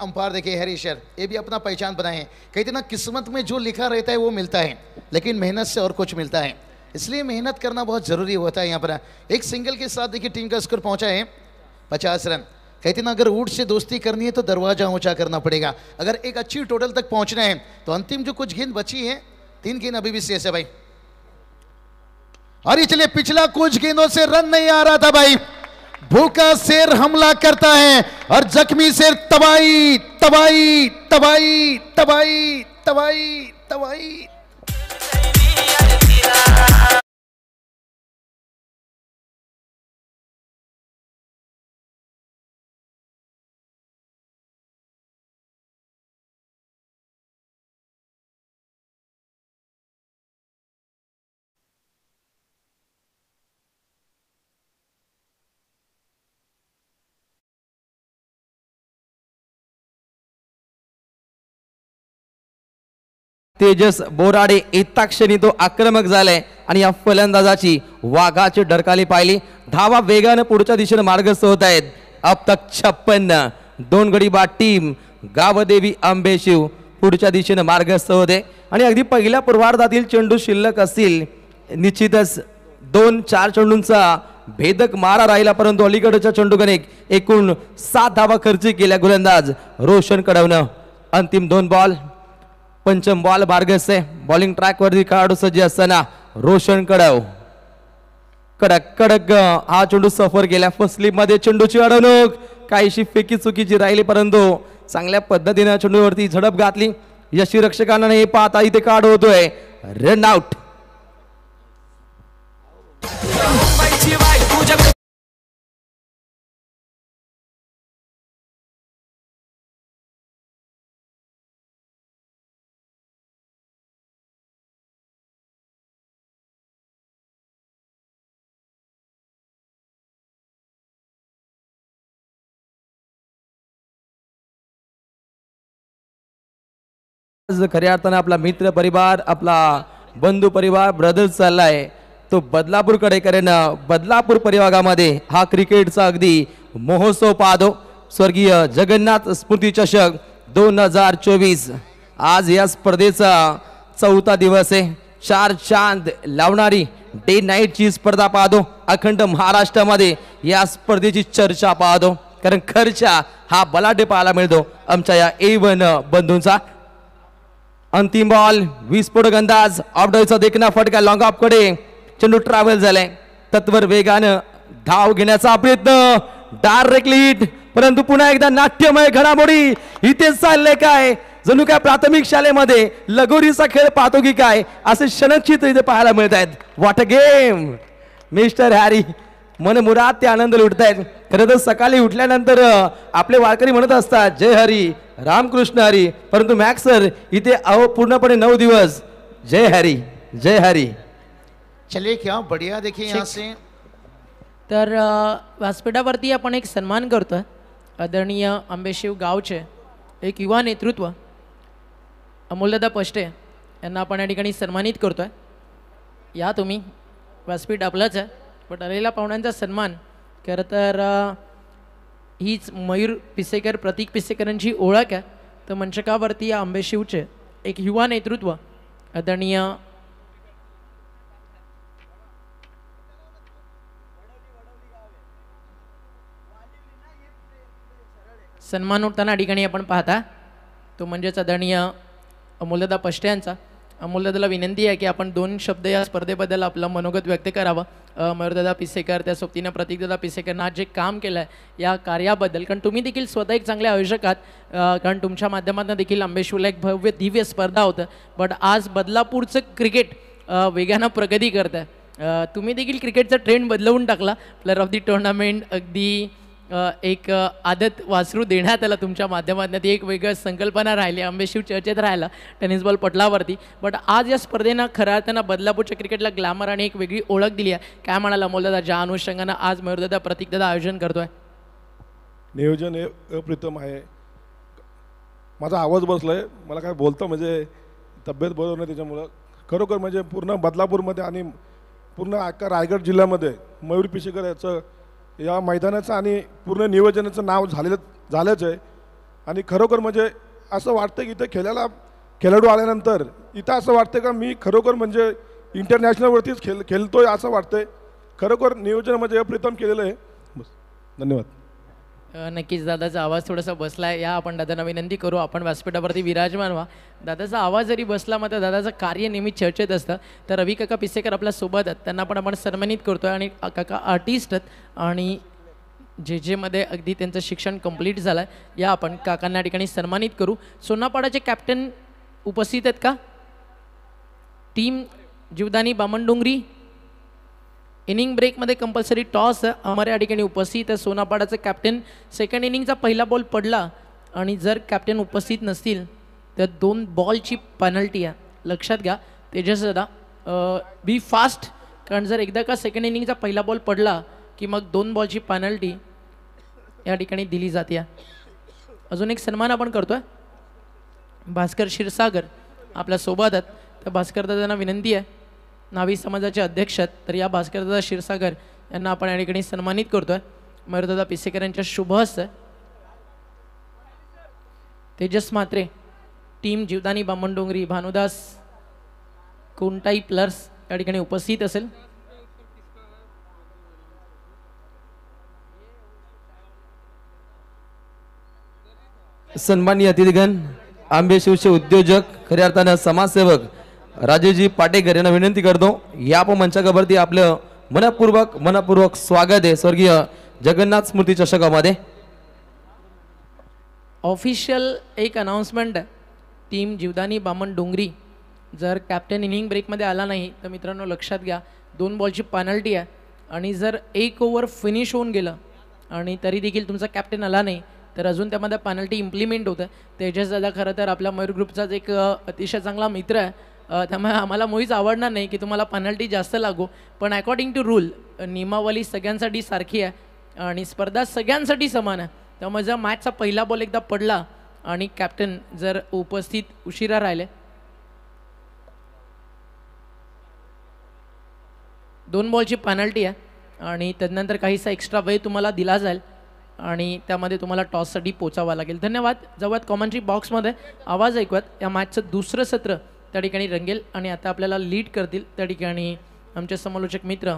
अंपायर देखिए हरीशर ये भी अपना पहचान बनाए. कहते ना किस्मत में जो लिखा रहता है वो मिलता है, लेकिन मेहनत से और कुछ मिलता है, इसलिए मेहनत करना बहुत ज़रूरी होता है. यहाँ पर एक सिंगल के साथ देखिए टीम का स्कोर पहुंचा है 50 रन. कहते ना अगर ऊट से दोस्ती करनी है तो दरवाजा ऊंचा करना पड़ेगा. अगर एक अच्छी टोटल तक पहुंचना है तो अंतिम जो कुछ गेंद बची है 3 गेंद अभी भी शेष है भाई. अरे चलिए पिछला कुछ गेंदों से रन नहीं आ रहा था भाई, भूखा शेर हमला करता है और जख्मी शेर तबाही तबाही तबाही तबाही तबाही तबाही. तेजस बोराडे येता क्षणी तो आक्रमक झालाय आणि या फलंदाजाची वाघाची डरकाली पाहिली. धावा वेगाने पुढच्या दिशेने मार्गस्थ होत आहेत. अब तक 56 2 गडी बाद टीम गावदेवी अंबेशिव पुढच्या दिशेने मार्गस्थ होते आणि अगदी पहिल्या पूर्वार्धातील चेंडू शिल्लक असतील, निश्चितच 2-4 चेंडूंचा भेदक मारा राहिला, परंतु अलीकडच्या चेंडूगणे एकूण 7 धावा खर्ची केल्या गोलंदाज रोशन कडवनं. अंतिम 2 बॉल, पंचम बॉल बारगस आहे. बॉलिंग ट्रॅक वरती खेळाडू सज्ज असताना रोशन कडव कडक कडक हा चेंडू सफर केला. फर्स्ट स्लिप मध्ये चेंडूची अडवणूक काहीशी फेकी चुकीची राहिली, परंतु चांगल्या पद्धतीने चेंडूवरती झडप घातली. यष्टीरक्षकांना हे पाहता इथे काढ होतोय, रन आउट. खऱ्या अर्थानं आपला मित्र परिवार, आपला बंधू परिवार, ब्रदर्स चाललाय तो बदलापूरकडे, कारण बदलापूर परिवारामध्ये हा क्रिकेटचा अगदी महोत्सव पाहतो. स्वर्गीय जगन्नाथ स्मृती चषक 2024 आज या स्पर्धेचा 4था दिवस आहे. 4 चांद लावणारी डे नाईटची स्पर्धा पाहतो. अखंड महाराष्ट्रामध्ये या स्पर्धेची चर्चा पाहतो, कारण खर्चा हा बलाढ्य पाहायला मिळतो आमच्या या A1 बंधूंचा. अंतिम बॉल, विस्फोटक अंदाज, ऑफडाईचा देखना फटका लॉंग ऑफ कडे. चेंडू ट्रॅव्हल झालाय, तत्वर वेगानं धाव घेण्याचा प्रयत्न, डायरेक्टली हिट, परंतु पुन्हा एकदा नाट्यमय घडामोडी इथे चालले. काय जणू काय प्राथमिक शाळेमध्ये लगोरीचा खेळ पाहतो की काय, असे क्षणचित्र इथे पाहायला मिळत आहेत. What a game. Mister Harry मन मुराद ते आनंद लुटतायत. खरं तर सकाळी उठल्यानंतर आपले वारकरी म्हणत असतात जय हरी रामकृष्ण हरी, परंतु मॅक्स सर इथे पूर्णपणे 9 दिवस जय हरी जय हरी. चलिए क्या बढ़िया, देखिए यहाँ से. तर व्यासपीठावरती आपण एक सन्मान करतोय. आदरणीय आंबेशिव गावचे एक युवा नेतृत्व अमोलदादा पष्टे यांना आपण या ठिकाणी सन्मानित करतोय. या तुम्ही, व्यासपीठ आपलंच आहे, पण आलेल्या पाहुण्यांचा सन्मान. खरं तर हीच मयूर पिसेकर, प्रतीक पिसेकरांची ओळख आहे. तर मंचकावरती या आंबेशिवचे एक युवा नेतृत्व आदरणीय सन्मान होताना ठिकाणी आपण पाहता तो म्हणजेच आदरणीय अमोलदादा पष्टे यांचा. अमोलदादाला विनंती आहे की आपण 2 शब्द या स्पर्धेबद्दल आपलं मनोगत व्यक्त करावं. मयूरदादा पिसेकर, त्या सोबतीनं प्रतीकदादा पिसेकरनं आज जे काम केलं आहे या कार्याबद्दल, कारण तुम्ही देखील स्वतः एक चांगले आयोजक आहात, कारण तुमच्या माध्यमातून देखील आंबेशिवला एक भव्य दिव्य स्पर्धा होतं. बट आज बदलापूरचं क्रिकेट वेगानं प्रगती करत आहे. तुम्ही देखील क्रिकेटचा ट्रेंड बदलवून टाकला. प्लेअर ऑफ दी टुर्नामेंट अगदी एक आदत वासरू देण्यात आला तुमच्या माध्यमातून. ती एक वेगळी संकल्पना राहिली, आंबेशिव चर्चेत राहिला टेनिस बॉल पटलावरती. बट आज या स्पर्धेनं खऱ्या अर्थानं बदलापूरच्या क्रिकेटला ग्लॅमर आणि एक वेगळी ओळख दिली आहे. काय म्हणाला अमोलदादा, ज्या अनुषंगानं आज मयूरदादा प्रतीकदादा आयोजन करतोय? नियोजन हे अप्रतिम आहे. माझा आवाज बसलाय, मला काय बोलतं म्हणजे तब्येत बरोबर नाही, त्याच्यामुळं खरोखर म्हणजे पूर्ण बदलापूरमध्ये आणि पूर्ण अख्खा रायगड जिल्ह्यामध्ये मयूर पिसेकर याचं या मैदानाचं आणि पूर्ण नियोजनाचं नाव झालंच आहे. आणि खरोखर म्हणजे असं वाटतं की इथं खेळाडू आल्यानंतर इथं असं वाटतं का मी खरोखर म्हणजे इंटरनॅशनलवरतीच खेळतोय असं वाटतंय. खरोखर नियोजन म्हणजे अप्रतिम केलेलं आहे. बस, धन्यवाद. नक्कीच दादाचा आवाज थोडासा बसला आहे. या आपण दादांना विनंती करू, आपण व्यासपीठावरती विराजमान व्हा. दादाचा आवाज जरी बसला मात्र दादाचं कार्य नेहमी चर्चेत असतं. तर रवी काका पिसेकर आपल्या सोबत आहेत, त्यांना पण आपण सन्मानित करतो आहे. आणि काका आर्टिस्ट आहेत आणि जेमध्ये अगदी त्यांचं शिक्षण कंप्लीट झालं आहे. या आपण काकांना ठिकाणी सन्मानित करू. सोनापाडाचे कॅप्टन उपस्थित आहेत का? टीम जीवदानी बामणडोंगरी. इनिंग ब्रेकमध्ये कंपल्सरी टॉस अमर या ठिकाणी उपस्थित आहे. सोनापाडाचं कॅप्टन. सेकंड इनिंगचा पहिला बॉल पडला आणि जर कॅप्टन उपस्थित नसतील तर 2 बॉलची पेनल्टी आहे. लक्षात घ्या तेजस दादा, बी फास्ट, कारण जर एकदा का सेकंड इनिंगचा पहिला बॉल पडला की मग 2 बॉलची पेनल्टी या ठिकाणी दिली जाते. अजून एक सन्मान आपण करतोय. भास्कर क्षीरसागर आपल्या सोबत आहेत. तर भास्कर दादांना विनंती आहे, नावी समाजाचे अध्यक्ष आहेत, तर या भास्करदादा क्षीरसागर यांना आपण या ठिकाणी सन्मानित करतोय. मयूरदादा पिसेकर यांच्या शुभ हस्ते. तेजस म्हात्रे, टीम जीवदानी बामणडोंगरी, भानुदास कोणताही प्लस या ठिकाणी उपस्थित असेल. सन्माननीय अतिथीगण, आंबेशिवचे उद्योजक, खऱ्या अर्थानं समाजसेवक राजेशजी पाटेकर यांना विनंती करतो या मंचावरती आपलं मनपूर्वक स्वागत आहे स्वर्गीय जगन्नाथ स्मृती चषकामध्ये. ऑफिशियल एक अनाउन्समेंट आहे. टीम जीवदानी बामण डोंगरी जर कॅप्टन इनिंग ब्रेकमध्ये आला नाही तर मित्रांनो लक्षात घ्या 2 बॉलची पेनल्टी आहे. आणि जर 1 ओव्हर फिनिश होऊन गेलं आणि तरी देखील तुमचा कॅप्टन आला नाही तर अजून त्यामध्ये पेनल्टी इम्प्लिमेंट होतं. तेजस दादा खरं तर आपल्या मयूर ग्रुपचाच एक अतिशय चांगला मित्र आहे. त्यामुळे आम्हाला मुळीच आवडणार नाही की तुम्हाला पेनल्टी जास्त लागू, पण अकॉर्डिंग टू रूल नियमावली सगळ्यांसाठी सारखी आहे आणि स्पर्धा सगळ्यांसाठी समान आहे. त्यामुळे जर मॅचचा पहिला बॉल एकदा पडला आणि कॅप्टन जर उपस्थित उशिरा राहिले 2 बॉलची पेनल्टी आहे आणि त्यानंतर काहीसा एक्स्ट्रा वेळ तुम्हाला दिला जाईल आणि त्यामध्ये तुम्हाला टॉससाठी पोचावं लागेल. धन्यवाद. जाऊयात कॉमेंट्री बॉक्समध्ये आवाज ऐकूयात. या मॅचचं दुसरं सत्र त्या ठिकाणी रंगेल आणि आता आपल्याला लीड करतील त्या ठिकाणी आमचे समालोचक मित्र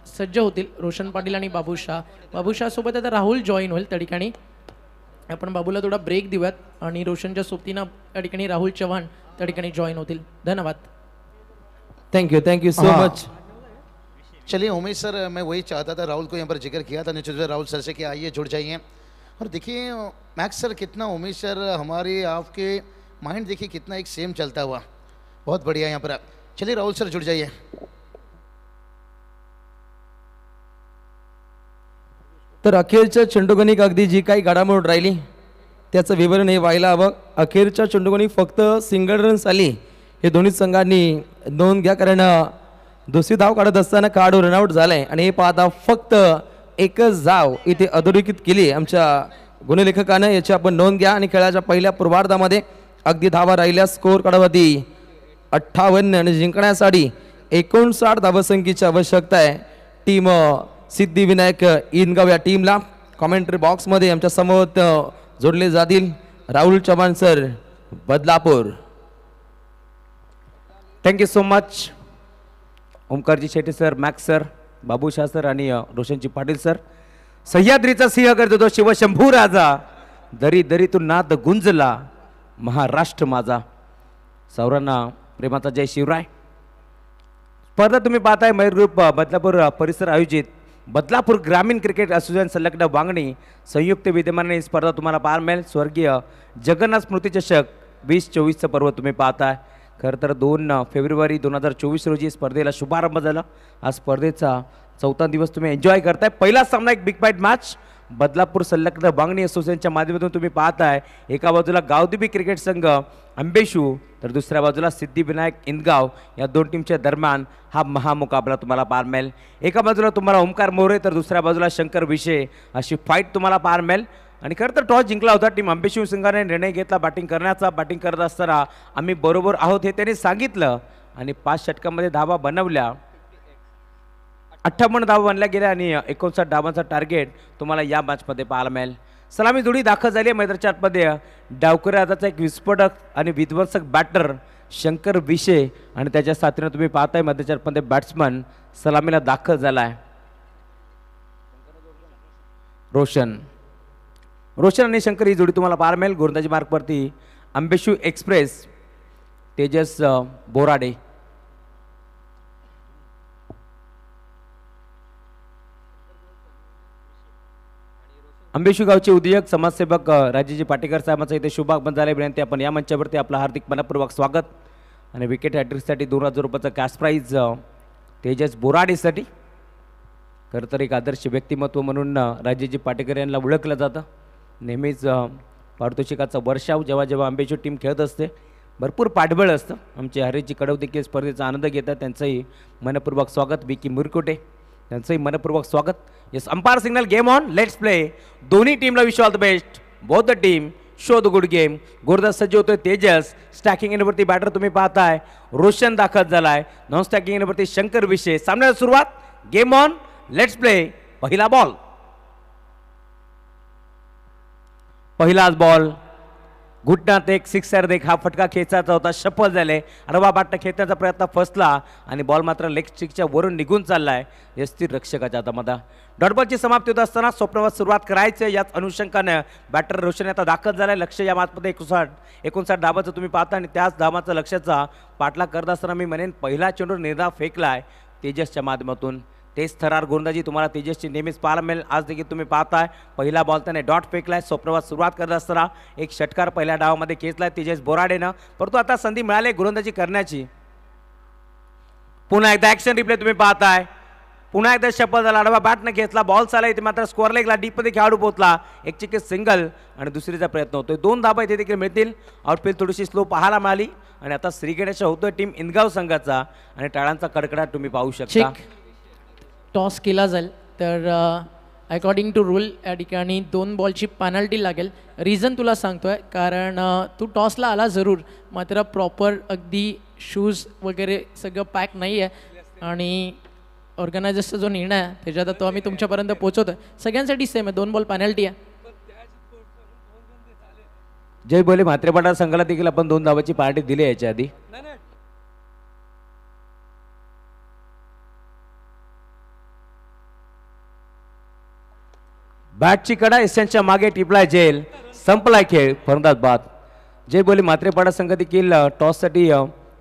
सज्ज होतील रोशन पाटील आणि बाबूशाह सोबत आता राहुल जॉईन होईल. त्या ठिकाणी आपण बाबूला थोडा ब्रेक देऊयात आणि रोशनच्या सोबतीनं त्या ठिकाणी राहुल चव्हाण त्या ठिकाणी जॉईन होतील. धन्यवाद. Thank you so much. चलिए उमेश सर, मैं वही चाहता था, राहुल को यहाँ पर जिक्र किया था नीचे राहुल सर से कि आइए जुड़ जाइए. और देखिए मैक्स सर कितना, उमेश सर हमारे आपके माइंड देखिए कितना एक सेम चलता हुआ, बहुत बढ़िया यहाँ पर. चलिए राहुल सर जुड़ जाइए. तर अखेरच्या चेंडूगणिक अगदी जी काही घडामोड राहिली त्याचं विवरण हे व्हायला हवं. अखेरच्या चेंडूगणिक फक्त सिंगल रन्स आली हे दोन्ही संघांनी नोंद घ्या, कारण दुसरी धाव काढत असताना खेळाडू रनआउट झालाय आणि हे पाहता फक्त एकच धाव इथे अधोरेखित केली आमच्या गुणलेखकानं, याची आपण नोंद घ्या. आणि खेळाच्या पहिल्या पूर्वार्धामध्ये अगदी धावा राहिल्या. स्कोर काढावती 58 आणि जिंकण्यासाठी 59 धावसंख्येची आवश्यकता आहे टीम सिद्धिविनायक इनगाव या टीमला. कॉमेंट्री बॉक्समध्ये आमच्या समोर जोडले जातील Rahul Chavan sir Badlapur. Thank you so much Omkarji Shetty sir, Max sir, Babushah sir आणि रोशनजी पाटील सर. सह्याद्रीचा सिंह करतो तो शिवशंभू राजा, दरी दरीतून नाद गुंजला महाराष्ट्र माझा. सौरांना प्रेमाचा जय शिवराय. स्पर्धा तुम्ही पाहताय मयूर ग्रुप बदलापूर परिसर आयोजित बदलापूर ग्रामीण क्रिकेट असोसिएशन संलग्न वांगणी संयुक्त विद्यमानाने स्पर्धा तुम्हाला पाहायला मिळेल. स्वर्गीय जगन्नाथ स्मृती चषक 2024चं पर्व तुम्ही पाहताय. खरं तर 2 फेब्रुवारी 2024 रोजी स्पर्धेला शुभारंभ झाला. आज स्पर्धेचा 4था दिवस तुम्ही एन्जॉय करताय. पहिला सामना एक बिग फाईट मॅच बदलापूर संलग्न वांगणी असोसिएशनच्या माध्यमातून तुम्ही पाहताय. एका बाजूला गावदेवी क्रिकेट संघ आंबेशू तर दुसऱ्या बाजूला सिद्धिविनायक इंदगाव या 2 टीमच्या दरम्यान हा महामुकाबला तुम्हाला पाहायला मिळेल. एका बाजूला तुम्हाला ओमकार मोरे तर दुसऱ्या बाजूला शंकर विशे अशी फाईट तुम्हाला पाहायला मिळेल. आणि खरं तर टॉस जिंकला होता टीम आंबेशिव संघाने निर्णय घेतला बॅटिंग करण्याचा. बॅटिंग करत असताना आम्ही बरोबर आहोत हे त्यांनी सांगितलं आणि 5 षटकांमध्ये धावा बनवल्या. 58 धावा बनल्या गेल्या आणि 59 धावांचा टार्गेट तुम्हाला या मॅचमध्ये पाहायला मिळेल. सलामी जोडी दाखल झाली आहे मैदानाच्या आतमध्ये. डावकरी हाताचा एक विस्फोटक आणि विध्वंसक बॅटर शंकर विशे आणि त्याच्या साथीनं तुम्ही पाहताय मैदानाच्या आतमध्ये बॅट्समन सलामीला दाखल झाला आहे. रोशन आणि शंकर ही जोडी तुम्हाला पाहायला मिळेल. गोलंदाजी मार्कवरती आंबेशू एक्सप्रेस तेजस बोराडे. आंबेशू गावचे उद्योजक समाजसेवक राजेशजी पाटेकर साहेबांचं इथे शुभागमन झाले. विनंती आपण या मंचावरती आपलं हार्दिक मनपूर्वक स्वागत. आणि विकेट हॅट्रिकसाठी 2000 रुपयाचं कॅश प्राईज तेजस बोराडेसाठी. खरं तर एक आदर्श व्यक्तिमत्व म्हणून राजेशजी पाटेकर यांना ओळखलं जातं. नेहमीच पारितोषिकाचा वर्षाव जेव्हा जेव्हा आंबेशू टीम खेळत असते भरपूर पाठबळ असतं. आमचे हरेशजी कडव देखील स्पर्धेचा आनंद घेतात. त्यांचंही मनपूर्वक स्वागत. विकी मुरकुटे त्यांचंही मनपूर्वक स्वागत. Yes umpire signal game on, let's play. दोन्ही टीमला wish all the best. Both the team show the good game. गोरदास सज्ज होतोय तेजस. स्टॅकिंग एंडवरती बॅटर तुम्ही पाहताय रोशन दाखल झालाय. नॉन स्टॅकिंग एंडवरती शंकर विशे. सामन्याला सुरुवात. Game on, let's play. पहिला बॉल. पहिलाच बॉल घुटण्यात एक सिक्सर देख हा फटका खेचायचा होता, सफल झाले. आडवा बाटला खेचण्याचा प्रयत्न फसला आणि बॉल मात्र लेग स्टिकच्या वरून निघून चाललाय यस्थिर रक्षकाच्या हातामध्ये. डॉटबॉलची समाप्ती होत असताना स्वप्नवत सुरुवात करायची याच अनुषंगाने बॅटर रोशन आता दाखल झालाय. लक्ष या मातमध्ये 59 धाबाचं तुम्ही पाहता आणि त्याच धाबाचा लक्षाचा पाठलाग करत असताना मी म्हणेन पहिला चेंडू निर्धाव फेकलाय तेजसच्या माध्यमातून. तेच थरार गोलंदाजी तुम्हाला तेजसची नेहमीच पाहायला मिळेल. आज देखील तुम्ही पाहताय पहिला बॉल त्याने डॉट फेकलाय. स्वप्नवत सुरुवात करत असताना एक षटकार पहिल्या डावामध्ये खेचलाय तेजस बोराडेनं, परंतु आता संधी मिळाली गोलंदाजी करण्याची. पुन्हा एकदा ॲक्शन रिप्ले तुम्ही पाहताय. पुन्हा एकदा सफल झाला, आडवा बॅटनं घेतला, बॉल चालला इथे मात्र स्कोअर लेगला डीपमध्ये खेळाडू पोहोचला. एक चिके सिंगल आणि दुसरीचा प्रयत्न होतोय. 2 धाबा इथे देखील मिळतील. आउटफील्ड थोडीशी स्लो पाहायला मिळाली आणि आता श्रीगणेश होतोय टीम इंदगाव संघाचा आणि टाळांचा कडकडाट तुम्ही पाहू शकता. टॉस केला जाईल तर अकॉर्डिंग टू रूल या ठिकाणी 2 बॉलची पेनल्टी लागेल. रिझन तुला सांगतोय कारण तू टॉसला आला जरूर, मात्र प्रॉपर अगदी शूज वगैरे सगळं पॅक नाही आहे आणि ऑर्गनायझर्सचा जो निर्णय आहे त्याच्यात तो आम्ही तुमच्यापर्यंत पोहोचवतो. सगळ्यांसाठी सेम आहे, 2 बॉल पेनल्टी आहे. जय बोले म्हात्रेपाडा संघाला देखील आपण 2 धावाची पार्टी दिली याच्या आधी. बॅटची कडा एसच्या मागे टिपलाय जेल, संपलाय खेळ, फलंदाज बाद. जय बोले म्हात्रेपाडा संघ देखील टॉससाठी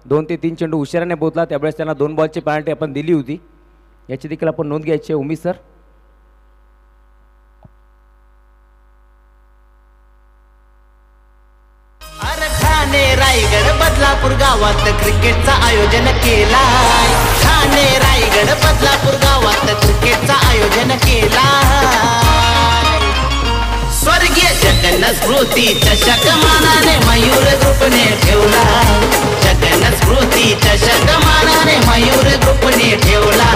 2 ते 3 चेंडू उशिराने पोहोचला, त्यावेळेस त्यांना 2 बॉलची पेनल्टी आपण दिली होती. याची देखील आपण नोंद घ्यायची आहे उमेश सर. ठाणे रायगड बदलापूर गावात क्रिकेटचा आयोजन केलाय. ठाणे रायगड बदलापूर गावात क्रिकेटचा आयोजन केलाय. स्वर्गीय जगन स्मृती चषक मानाने मयूर ग्रुपने ठेवला. जगन स्मृती चषक मानाने मयूर ग्रुपने ठेवला.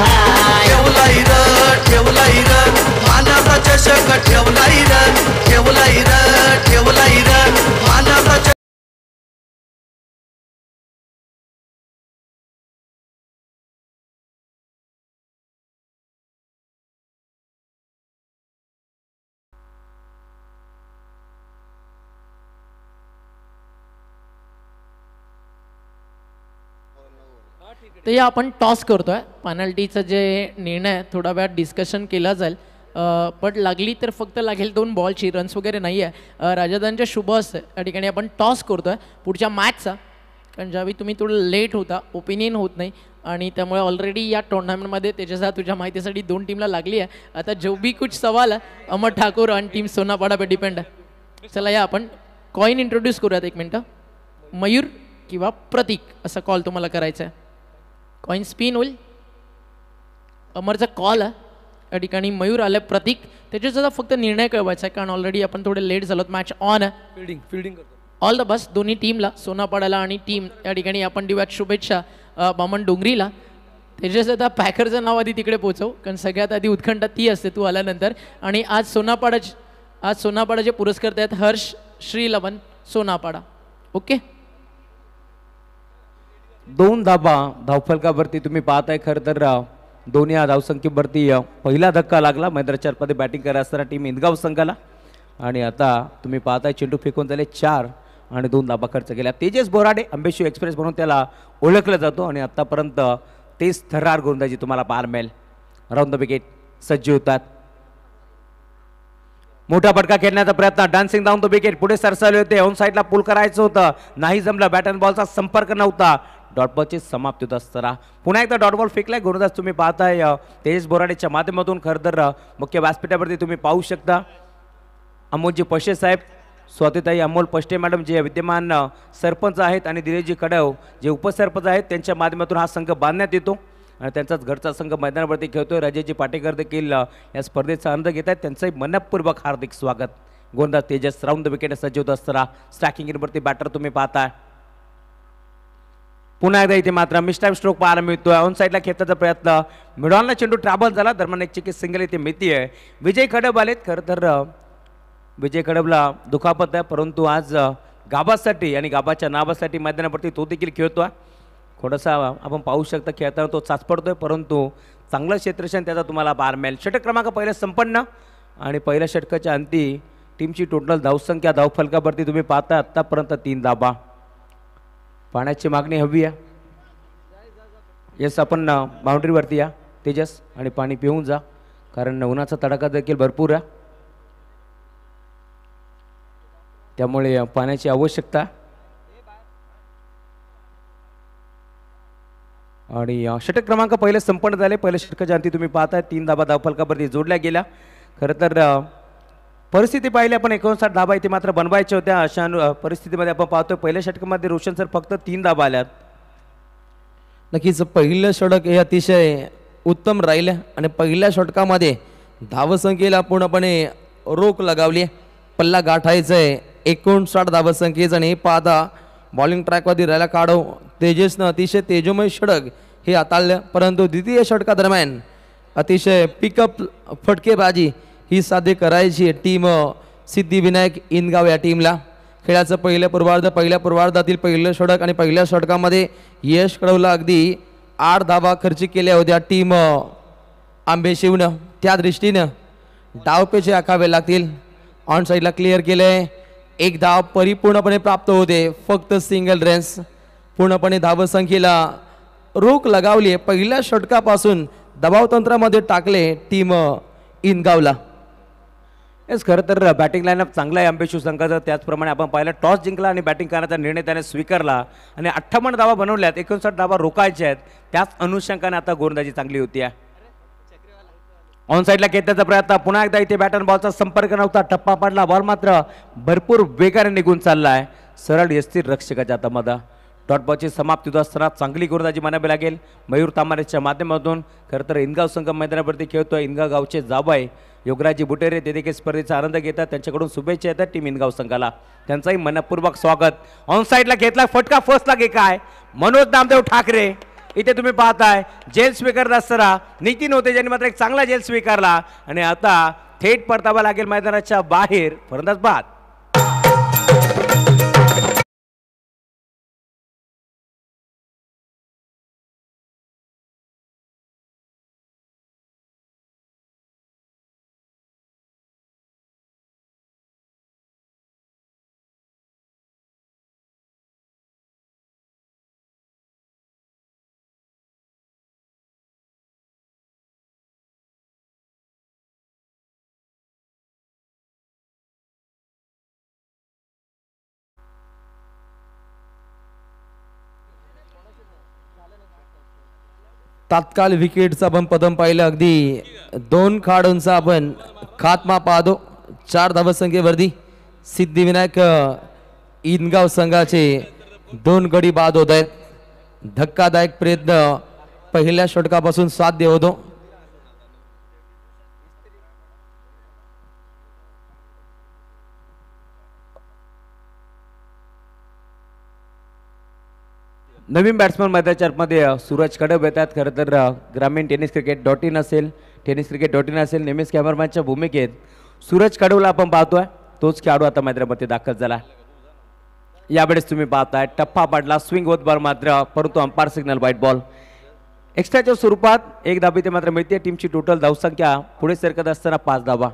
ठेवलाई र मानाचा चषक ठेवलाई र मानाचा. तर या आपण टॉस करतोय. पेनल्टीचं जे निर्णय आहे थोडा वेळात डिस्कशन केला जाईल. पण लागली तर फक्त लागेल 2 बॉलची, रन्स वगैरे नाही आहे. राजधानच्या शुभ असते या ठिकाणी आपण टॉस करतोय पुढच्या मॅचचा, कारण ज्यावेळी तुम्ही थोडं लेट होता ओपिनियन होत नाही आणि त्यामुळे ऑलरेडी या टुर्नामेंटमध्ये त्याच्यासाठी तुझ्या माहितीसाठी 2 टीमला लागली आहे. आता जो भी कुछ सवाल आहे अमर ठाकूर आणि टीम सोनापाडा पे डिपेंड आहे. चला या आपण कॉईन इंट्रोड्यूस करूयात. 1 मिनटं. मयूर किंवा प्रतीक असा कॉल तुम्हाला करायचा आहे. कॉईन स्पिन होईल. अमरचा कॉल आहे या ठिकाणी, मयूर आलं प्रतीक. त्याच्यात फक्त निर्णय कळवायचा आहे कारण ऑलरेडी आपण थोडे लेट झालो. मॅच ऑन आहे. फिल्डिंग ऑल द बेस्ट दोन्ही टीमला, सोनापाड्याला आणि टीम या ठिकाणी आपण देऊयात शुभेच्छा बामण डोंगरीला. त्याच्यात आता पॅकरचं नाव आधी तिकडे पोचव कारण सगळ्यात आधी उत्कंठा ती असते तू आल्यानंतर. आणि आज सोनापाडाचे पुरस्कार आहेत हर्ष श्रीलवन सोनापाडा. ओके. 2 धाबा धावफलकावरती तुम्ही पाहताय. खरं तर दोन्ही धावसंख्येवरती पहिला धक्का लागला मैदानाच्या बॅटिंग करत असताना टीम इंदगाव संघाला. आणि आता तुम्ही पाहताय चेंडू फेकून झाले 4 आणि 2 धाबा खर्च केल्या. तेजस बोराडे अंबेशिव एक्सप्रेस म्हणून त्याला ओळखलं जातो आणि आत्तापर्यंत तेच थरार गोलंदाजी तुम्हाला पाहायला मिळेल. राऊंड द विकेट सज्ज होतात. मोठा फटका खेळण्याचा प्रयत्न, डान्सिंग डाऊन द विकेट, पुढे सरसावले होते, ऑन साईडला पुल करायचं होतं, नाही जमलं, बॅट अँड बॉलचा संपर्क नव्हता. डॉट बॉलची समाप्ती होत असताना पुन्हा एकदा डॉट बॉल फेकलाय. गोलंदाज तुम्ही पाहताय तेजस बोराडेच्या माध्यमातून. खरं तर मुख्य व्यासपीठावरती तुम्ही पाहू शकता अमोलजी पशे साहेब, स्वातीताई अमोल पष्टे मॅडम जे विद्यमान सरपंच आहेत आणि दिनेशजी कडव जे उपसरपंच आहेत त्यांच्या माध्यमातून हा संघ बांधण्यात येतो आणि त्यांचाच घरचा संघ मैदानावरती खेळतोय. राजेशजी पाटेकर देखील या स्पर्धेचा आनंद घेत आहेत, त्यांचंही मनपूर्वक हार्दिक स्वागत. गोलंदाज तेजस राऊंड द विकेट सज्ज होत असताना स्ट्रायकिंग इनवरती बॅटर तुम्ही पाहताय. पुन्हा एकदा इथे मात्र मिस्टाईम स्ट्रोक पाहायला मिळतोय. ऑन साईडला खेळण्याचा प्रयत्न, मिडॉनला चेंडू ट्रॅबल झाला, दरम्यान एक चिकी सिंगल इथे मिळती आहे. विजय खडब आलेत. खरं तर विजय खडबला दुखापत आहे, परंतु आज गाबासाठी आणि गाबाच्या नावासाठी मैदानावरती तो देखील खेळतोय. थोडासा आपण पाहू शकता खेळताना तो चाचपडतोय, परंतु चांगलं क्षेत्ररक्षण त्याचा तुम्हाला पाहायला मिळेल. षटक क्रमांक पहिला संपन्न आणि पहिल्या षटकाच्या अंती टीमची टोटल धावसंख्या धावफलकावरती तुम्ही पाहता आत्तापर्यंत 3 धाबा. पाण्याची मागणी हवी आहे. येस आपण बाउंड्रीवरती या तेजस आणि पाणी पिऊन जा, कारण उन्हाचा तडाखा देखील भरपूर आहे, त्यामुळे पाण्याची आवश्यकता. आणि षटक क्रमांक पहिले संपन्न झाले. पहिले षटकाच्या अंती तुम्ही पाहताय 3 धाबा धावफलकावरती जोडल्या गेल्या. खरं तर परिस्थिती पाहिली आपण 59 धाबा इथे मात्र बनवायच्या होत्या. अशा परिस्थितीमध्ये आपण पाहतोय पहिल्या षटकामध्ये रोशन सर फक्त 3 धाबा आल्यात. नक्कीच पहिलं षटक हे अतिशय उत्तम राहिलं आणि पहिल्या षटकामध्ये धावसंख्येला पूर्णपणे रोख लगावली. पल्ला गाठायचं आहे 59 धावसंख्येचं आणि पाहता बॉलिंग ट्रॅकवरती राहायला काढव तेजसनं अतिशय तेजोमय षटक हे हाताळलं. परंतु द्वितीय षटकादरम्यान अतिशय पिकअप फटकेबाजी ही साध्य करायची टीम सिद्धिविनायक इनगाव या टीमला. खेळाचं पहिल्या पूर्वार्धातील पहिलं षटक आणि पहिल्या षटकामध्ये यश कडवला अगदी 8 धाबा खर्च केल्या होत्या टीम आंबेशिवनं. त्या दृष्टीनं डावपेचे आखावे लागतील. ऑन साईडला क्लिअर केलंय. 1 धाव परिपूर्णपणे प्राप्त होते. फक्त सिंगल रन्स पूर्णपणे धावसंख्येला रोख लगावली. पहिल्या षटकापासून दबाव तंत्रामध्ये टाकले टीम इनगावला. येस खरं तर बॅटिंग लाईनअप चांगला आहे आंबेशिव संघाचा. त्याचप्रमाणे आपण पाहिलं टॉस जिंकला आणि बॅटिंग करण्याचा निर्णय त्याने स्वीकारला आणि 58 धावा बनवल्यात. 59 धावा रोखायच्या आहेत. त्याच अनुषंगाने आता गोलंदाजी चांगली होती. ऑन साईडला घेतल्याचा प्रयत्न. पुन्हा एकदा इथे बॅट अँड बॉलचा संपर्क नव्हता. टप्पा पडला. बॉल मात्र भरपूर वेगाने निघून चाललाय सरळ यस्थिर रक्षकाच्या हातामध्ये. डॉट बॉलची समाप्ती होत असताना चांगली गोलंदाजी मानावी लागेल मयूर तामारेच्या माध्यमातून. खरं तर इनगाव संघ मैदानावरती खेळतोय. इनगाव गावचे जाबाई योगराजी बुटेरे ते देखील स्पर्धेचा आनंद घेतात. त्यांच्याकडून शुभेच्छा येतात टीम इनगाव संघाला. त्यांचाही मनपूर्वक स्वागत. ऑन साईडला घेतला फटका. फर्स्ट लागे काय मनोज नामदेव ठाकरे इथे तुम्ही पाहताय जेल स्वीकारत असताना नितीन होते ज्यांनी मात्र एक चांगला जेल स्वीकारला आणि आता थेट परतावा लागेल मैदानाच्या बाहेर. फलंदाज बाद. तात्काळ विकेटचं आपण पदम पाहिलं. अगदी 2 खेळाडूंचा आपण खात्मा पाहतो. 4 धावसंख्येवरती सिद्धिविनायक इनगाव संघाचे 2 गडी बाद होत आहेत. धक्कादायक प्रयत्न पहिल्या षटकापासून साध्य होतो. नवीन बॅट्समन मैदानामध्ये सूरज कडब येतात. खरं तर ग्रामीण टेनिस क्रिकेट .in असेल .in असेल नेहमीच कॅमेरामॅनच्या भूमिकेत सूरज कडवला आपण पाहतोय. तोच खेळाडू आता मैदानामध्ये दाखल झाला. यावेळेस तुम्ही पाहताय टप्पा पडला. स्विंग होत बॉल मात्र परंतु अंपायर सिग्नल व्हाईट बॉल. एक्स्ट्राच्या स्वरूपात 1 धाबा इथे मात्र मिळते. टीमची टोटल धावसंख्या पुढे सरकत असताना 5 धाबा.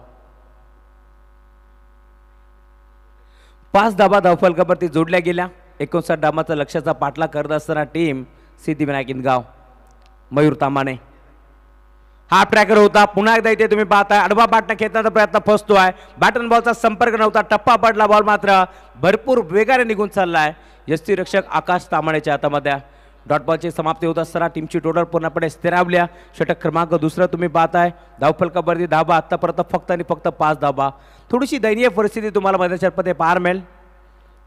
5 धाबा धावफलकावरती जोडल्या गेल्या. 59 धावांचा लक्ष्याचा पाठलाग करत असताना टीम सिद्धिविनायक इनगाव. मयूर तामाने हा ट्रॅकर होता. पुन्हा एकदा इथे तुम्ही पाहताय आडवा बाटना खेळण्याचा प्रयत्न फसतोय. बॅट अँड बॉलचा संपर्क नव्हता. टप्पा पडला. बॉल मात्र भरपूर वेगाने निघून चाललाय यष्टी रक्षक आकाश तामाणेच्या हातामध्ये. डॉट बॉलची समाप्ती होत असताना टीमची टोटल पूर्णपणे स्थिरावल्या. षटक क्रमांक 2 तुम्ही पाहताय. धावफलकावरती धाबा आतापर्यंत फक्त आणि फक्त 5 धाबा. थोडीशी दयनीय परिस्थिती तुम्हाला मैदानामध्ये पाहायला मिळेल.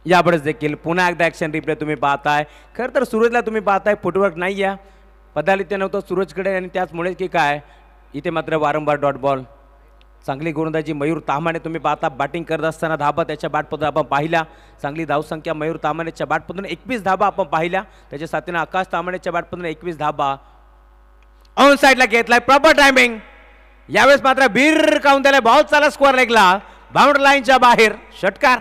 यावेळेस देखील पुन्हा एकदा ॲक्शन रिप्ले तुम्ही पाहताय. खरं तर सूरजला तुम्ही पाहताय फुटवर्क नाही आहे. पदालित्य नव्हतं सूरजकडे आणि त्याचमुळे की काय इथे मात्र वारंवार डॉट बॉल. चांगली गोलंदाजी मयूर तामाणे तुम्ही पाहता. बॅटिंग करत असताना धाबा त्याच्या बॅटमधून आपण पाहिल्या. चांगली धावसंख्या मयूर तामाणेच्या बॅटमधून 21 धाबा आपण पाहिल्या. त्याच्या साथीनं आकाश तामाणेच्या बॅटमधून 21 धाबा. ऑन साईडला घेतलाय प्रॉपर टायमिंग. यावेळेस मात्र बीर काउंट त्याला बॉल चाला स्कोअर लेगला बाउंड्री लाईनच्या बाहेर. षटकार.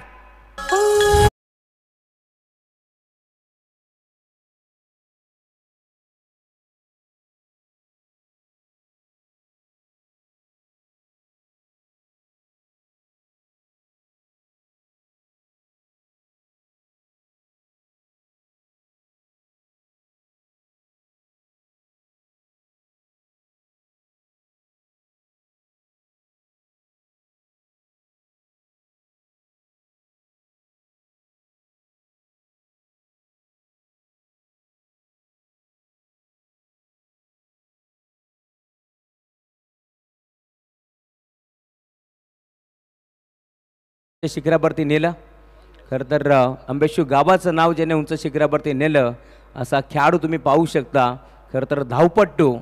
शिखरावरती नेलं. खरं तर अंबेशिव गावाचं नाव ज्याने उंच शिखरावरती नेलं असा खेळाडू तुम्ही पाहू शकता. खरं तर धावपट्टू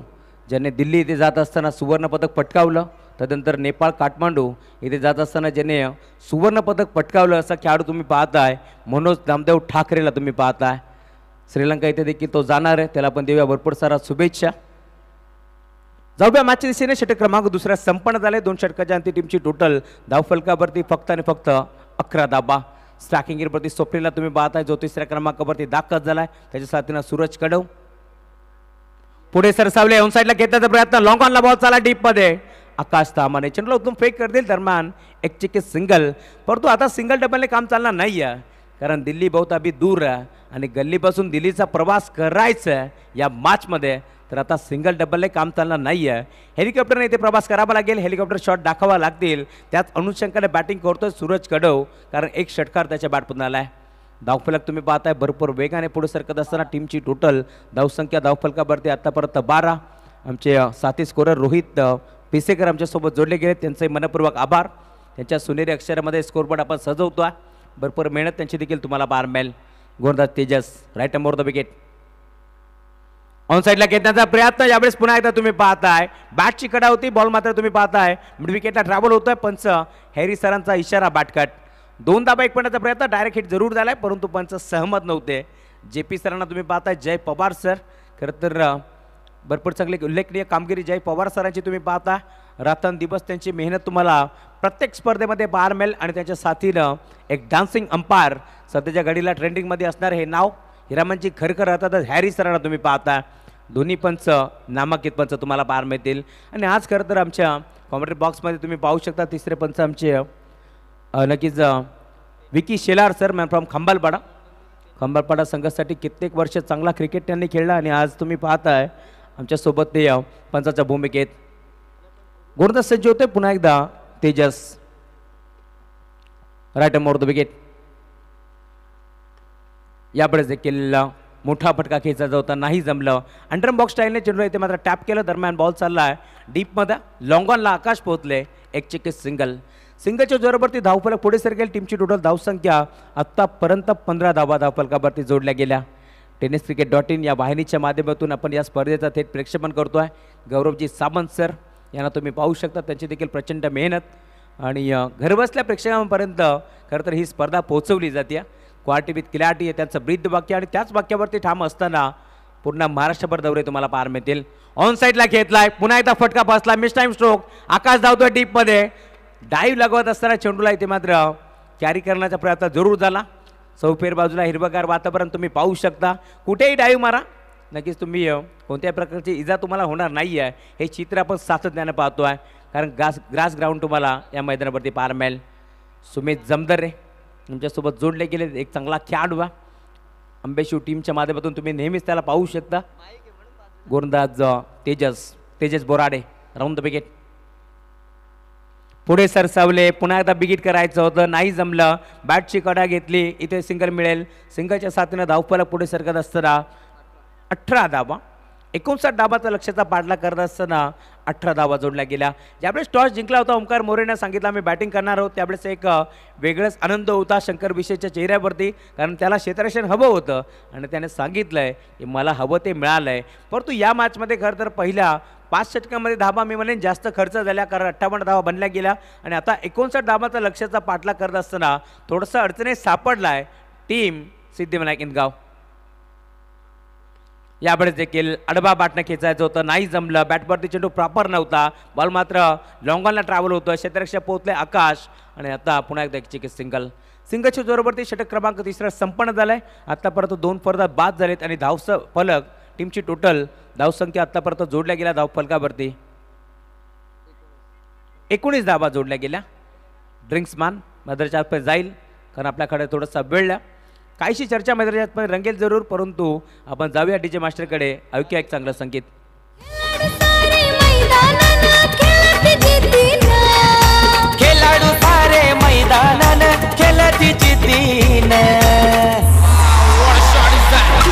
ज्याने दिल्ली इथे जात असताना सुवर्णपदक पटकावलं, तदनंतर नेपाळ काठमांडू इथे जात असताना ज्याने सुवर्णपदक पटकावलं असा खेळाडू तुम्ही पाहताय. मनोज नामदेव ठाकरेला तुम्ही पाहताय. श्रीलंका इथे देखील तो जाणार आहे, त्याला पण देऊया भरपूर सारा शुभेच्छा. जाऊया मॅचच्या दिशेने. षटक क्रमांक दुसरा संपन्न झाले. 2 षटकाच्या अंती टीमची टोटल धावफलकावरती फक्त आणि फक्त 11 धाबा. स्ट्रायकिंगवरती स्वप्नीला तुम्ही पाहताय जो 3ऱ्या क्रमांकावरती दाखल झालाय. त्याच्या साथीनं सूरज कडव पुढे सरसावले. ऑन साईडला घेण्याचा प्रयत्न, लॉंग ऑनला बॉल चाला डीप मध्ये. आकाश तामाने चेंडूला उतरून फेक करतील. दरम्यान एक चिके सिंगल, परंतु आता सिंगल डबलने काम चालणार नाही आहे, कारण दिल्ली बहुत अभी दूर आहे आणि गल्लीपासून दिल्लीचा प्रवास करायचा आहे या मॅचमध्ये. तर आता सिंगल डबलने काम चालणार नाही आहे. हेलिकॉप्टरने इथे प्रवास करावा लागेल, हेलिकॉप्टर शॉट दाखवावा लागतील. त्याच अनुषंगाने बॅटिंग करतोय सूरज कडव, कारण एक षटकार त्याच्या बॅटमधून आला आहे. धावफलक तुम्ही पाहताय भरपूर वेगाने पुढे सरकत असताना टीमची टोटल धावसंख्या धावफलकावरती आतापर्यंत 12. आमचे साथी स्कोरर रोहित पिसेकर आमच्यासोबत जोडले गेले, त्यांचे मनपूर्वक आभार. त्यांच्या सुनेरी अक्षरामध्ये स्कोरबोर्ड आपण सजवतोय. भरपूर मेहनत त्यांची देखील तुम्हाला पाहायला मिळेल. गोलंदाज Tejas right more the wicket. On साईडला घेण्याचा प्रयत्न, यावेळेस पुन्हा एकदा तुम्ही पाहताय बॅटची कडा होती, बॉल मात्र तुम्ही पाहताय मिड विकेटला ट्रॅव्हल होतोय. पंच हॅरी सरांचा इशारा बॅटकट. 2 धाबा 1 पॉईंटचा प्रयत्न, डायरेक्ट हिट जरूर झालाय, परंतु पंच सहमत नव्हते. JP सरांना तुम्ही पाहताय, जय पवार सर. खरं तर भरपूर चांगली उल्लेखनीय कामगिरी जय पवार सरांची तुम्ही पाहता. रात्रंदिवस त्यांची मेहनत तुम्हाला प्रत्येक स्पर्धेमध्ये पाहायला मिळेल. आणि त्यांच्या साथीनं एक डान्सिंग अंपायर सध्याच्या घडीला ट्रेंडिंगमध्ये असणार हे नाव हिरामनजी खरखर राहतातच हॅरी सरांना तुम्ही पाहता. दोन्ही पंच नामांकित पंच तुम्हाला पाहायला मिळतील. आणि आज खरं तर आमच्या कॉमेंट्री बॉक्समध्ये तुम्ही पाहू शकता 3रे पंच आमचे नक्कीच Vicky Shelar sir man from Khambalpada संघासाठी कित्येक वर्ष चांगला क्रिकेट त्यांनी खेळला आणि आज तुम्ही पाहताय आमच्यासोबत ते पंचाच्या भूमिकेत. गोलंदाज सज्ज होते पुन्हा एकदा Tejas right more the wicket. यापुढेच देखील मोठा फटका खेचायचा होता, नाही जमलं. अंडरम बॉक्स स्टाईलने चेंडू इथे मात्र टॅप केलं. दरम्यान बॉल चाललाय डीपमध्ये, लॉंग ऑनला आकाश पोहोचले. एक चिक्के सिंगल. सिंगलच्या जोरावरती धावफलक पुढे सरकेल. टीमची टोटल धावसंख्या आत्तापर्यंत 15 धावा धावफलकावरती जोडल्या गेल्या. tenniscricket.in या वाहिनीच्या माध्यमातून आपण या स्पर्धेचा थेट प्रेक्षेपण करतोय. गौरवजी सामंत सर यांना तुम्ही पाहू शकता, त्यांची देखील प्रचंड मेहनत आणि घरबसल्या प्रेक्षकांपर्यंत खरं तर ही स्पर्धा पोहोचवली जाते. क्वालिटी विथ क्लॅरिटी हे त्यांचं ब्रीद वाक्य आणि त्याच वाक्यावरती ठाम असताना पूर्ण महाराष्ट्रभर दौरे तुम्हाला पाहायला मिळतील. ऑन साईडला घेतलाय, पुन्हा एकदा फटका बसला, मिस टाइम स्ट्रोक. आकाश धावतोय डीपमध्ये, डाईव्ह लगवत असताना चेंडूला इथे मात्र कॅरी करण्याचा प्रयत्न जरूर झाला. चौफेर बाजूला हिरवगार वातावरण तुम्ही पाहू शकता. कुठेही डाईव्ह मारा, नक्कीच तुम्ही कोणत्याही प्रकारची इजा तुम्हाला होणार नाही आहे हे चित्र आपण सातत्याने पाहतो आहे, कारण ग्रास ग्राउंड तुम्हाला या मैदानावरती पाहायला मिळेल. सुमित जमदरे तुमच्यासोबत जोडले गेले, एक चांगला खेळाडू आहे. अंबेशिव टीमच्या माध्यमातून तुम्ही नेहमीच त्याला पाहू शकता. गोलंदाज Tejas Borade round the wicket. पुढे सरसावले, पुन्हा एकदा बिगिट करायचं होतं, नाही जमलं. बॅटची कडा घेतली, इथे सिंगल मिळेल. सिंगलच्या साथीनं धावफलक पुढे सरकत असताना 18 धावा, 59 धावाचा लक्ष्याचा पाठलाग करत असताना 18 धावा जोडल्या गेल्या. ज्यावेळेस टॉस जिंकला होता ओंकार मोरेने सांगितलं आम्ही बॅटिंग करणार आहोत, त्यावेळेस एक वेगळाच आनंद होता शंकर विशेषच्या चेहऱ्यावरती, कारण त्याला क्षेत्ररक्षण हवं होतं आणि त्याने सांगितलंय की मला हवं ते मिळालंय. परंतु या मॅचमध्ये खरं तर पहिल्या 5 षटकांमध्ये धावा मी म्हणेन जास्त खर्च झाल्या, कारण 58 धावा बनल्या गेल्या आणि आता 59 धावाचा लक्ष्याचा पाठलाग करत असताना थोडंसं अडचणीत सापडलाय टीम सिद्धिविनायक इंदगाव. यावेळेस देखील अडबा बॅटनं खेचायचं होतं, नाही जमलं. बॅटवरती चेंडू प्रॉपर नव्हता, बॉल मात्र लॉंग ऑनला ट्रॅव्हल होतं. क्षेत्ररक्षक पोहोचले आकाश आणि आता पुन्हा एकदा एक सिंगल. सिंगलच्या जोरावरती षटक क्रमांक 3 संपन्न झालाय. आतापर्यंत 2 फलंदाज बाद झालेत आणि फलक टीमची टोटल धावसंख्या आतापर्यंत जोडल्या गेल्या धावफलकावरती 19 धावा जोडल्या गेल्या. ड्रिंक्समॅन मैदानाच्या आतमध्ये जाईल, कारण आपल्याकडे थोडासा वेळ. काहीशी चर्चा मैदानाच्या आतमध्ये रंगेल जरूर, परंतु आपण जाऊया डीजे मास्टरकडे, ऐकूया एक चांगलं संगीत. खेळाडू सारे मैदानान खेळती जिद्दीन,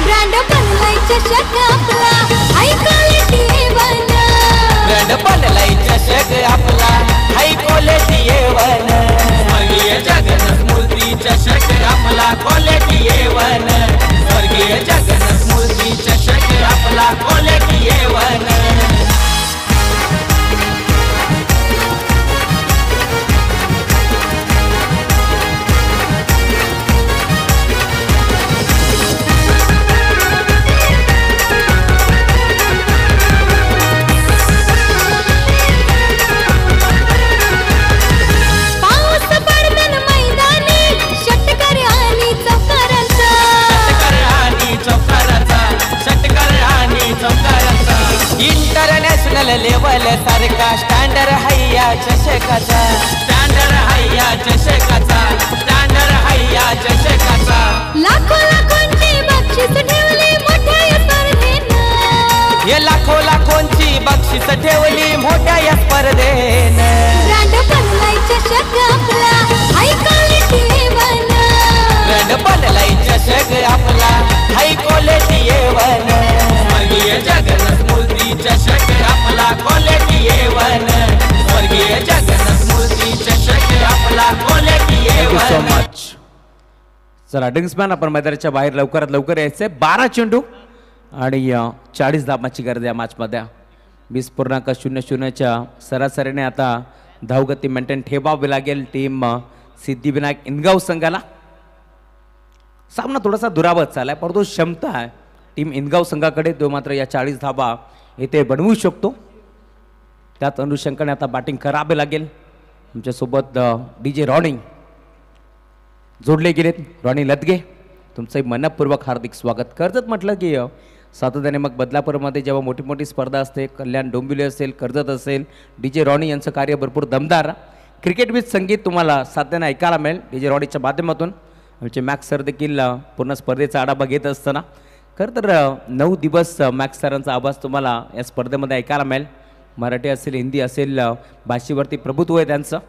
ब्रँड बनलाय चषक आपला, हाय क्वालिटी A1. ब्रँड बनलाय चषक आपला, हाय क्वालिटी A1. चषकाचा स्टँडर्ड हैया चषकाचा स्टँडर्ड हैया चषकाचा लाखो लाखोंची बक्षीस ठेवली मोठ्या या स्पर्धेनं हे लाखो लाखोंची बक्षीस ठेवली मोठ्या या स्पर्धेनं ब्रँड बनलाय चषक आपला हाय क्वालिटी A1 ब्रँड बनलाय चषक आपला हाय क्वालिटी A1 स्वर्गीय जगन्नाथ मूर्ती चषक आपला क्वालिटी A1 स्वर्गीय जगन्नाथ मूर्ती चषक आपला quality thank you so A1 much. चला ड्रिंक्समॅन आपण मैदानाच्या बाहेर लवकरात लवकर यायचंय. 12 चेंडू आणि 40 धावांची गरज या मॅचमध्ये. 20.00च्या सरासरीने आता धावगती मेंटेन ठेवावी लागेल टीम सिद्धिविनायक इनगाव संघाला. सामना थोडासा दुरावत चाललाय परंतु क्षमता आहे टीम इनगाव संघाकडे तो मात्र या 40 धावा इथे बनवू शकतो. त्याच अनुषंगाने आता बॅटिंग करावे लागेल. आमच्यासोबत DJ रॉनी जोडले गेलेत. रॉनी लदगे तुमचं मनपूर्वक हार्दिक स्वागत. कर्जत म्हटलं की सातत्याने मग बदलापूरमध्ये जेव्हा मोठी मोठी स्पर्धा असते, कल्याण डोंबिवली असेल, कर्जत असेल, DJ रॉनी यांचं कार्य भरपूर दमदार. क्रिकेट विथ संगीत तुम्हाला सातत्याने ऐकायला मिळेल DJ रॉनीच्या माध्यमातून. आमचे मॅक्स सर देखील पूर्ण स्पर्धेचा आढावा घेत असताना खरं तर 9 दिवस मॅक्स सरांचा आवाज तुम्हाला या स्पर्धेमध्ये ऐकायला मिळेल. मराठी असेल, हिंदी असेल, भाषेवरती प्रभुत्व आहे त्यांचं.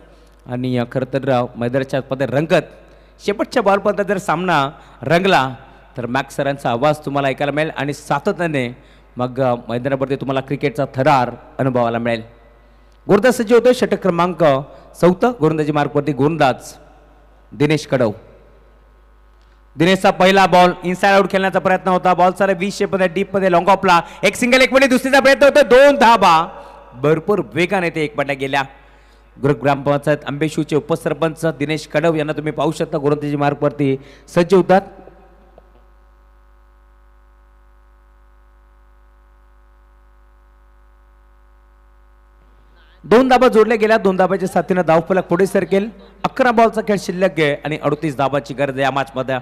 आणि खरं तर मैदानाच्या मध्ये रंगत शेवटच्या बॉलपर्यंत जर सामना रंगला तर मॅक्स सरांचा आवाज तुम्हाला ऐकायला मिळेल आणि सातत्याने मग मैदानावरती तुम्हाला क्रिकेटचा थरार अनुभवायला मिळेल. गोलंदाज सज्ज होतोय षटक क्रमांक 4 गोलंदाजी मार्कवरती गोलंदाज दिनेश कडव. दिनेशचा पहिला बॉल इनसाइड आउट खेळण्याचा प्रयत्न होता. बॉल सारा 20 शेपमध्ये डीपमध्ये लॉंग ऑफला एक सिंगल एक मध्ये दुसरीचा प्रयत्न होता. 2 धाबा भरपूर वेगाने ते एक पट्ट्या गेल्या. ग्रामपंचायत आंबेशिवचे उपसरपंच दिनेश कडव यांना तुम्ही पाहू शकता गोलंदाजी मार्कवरती सज्ज होतात. दोन धाबा जोडल्या गेल्या. 2 धाबाच्या साथीनं धावफलक पुढे सरकेल. 11 बॉलचा खेळ शिल्लक आहे आणि 38 धाबाची गरज या मॅचमध्ये.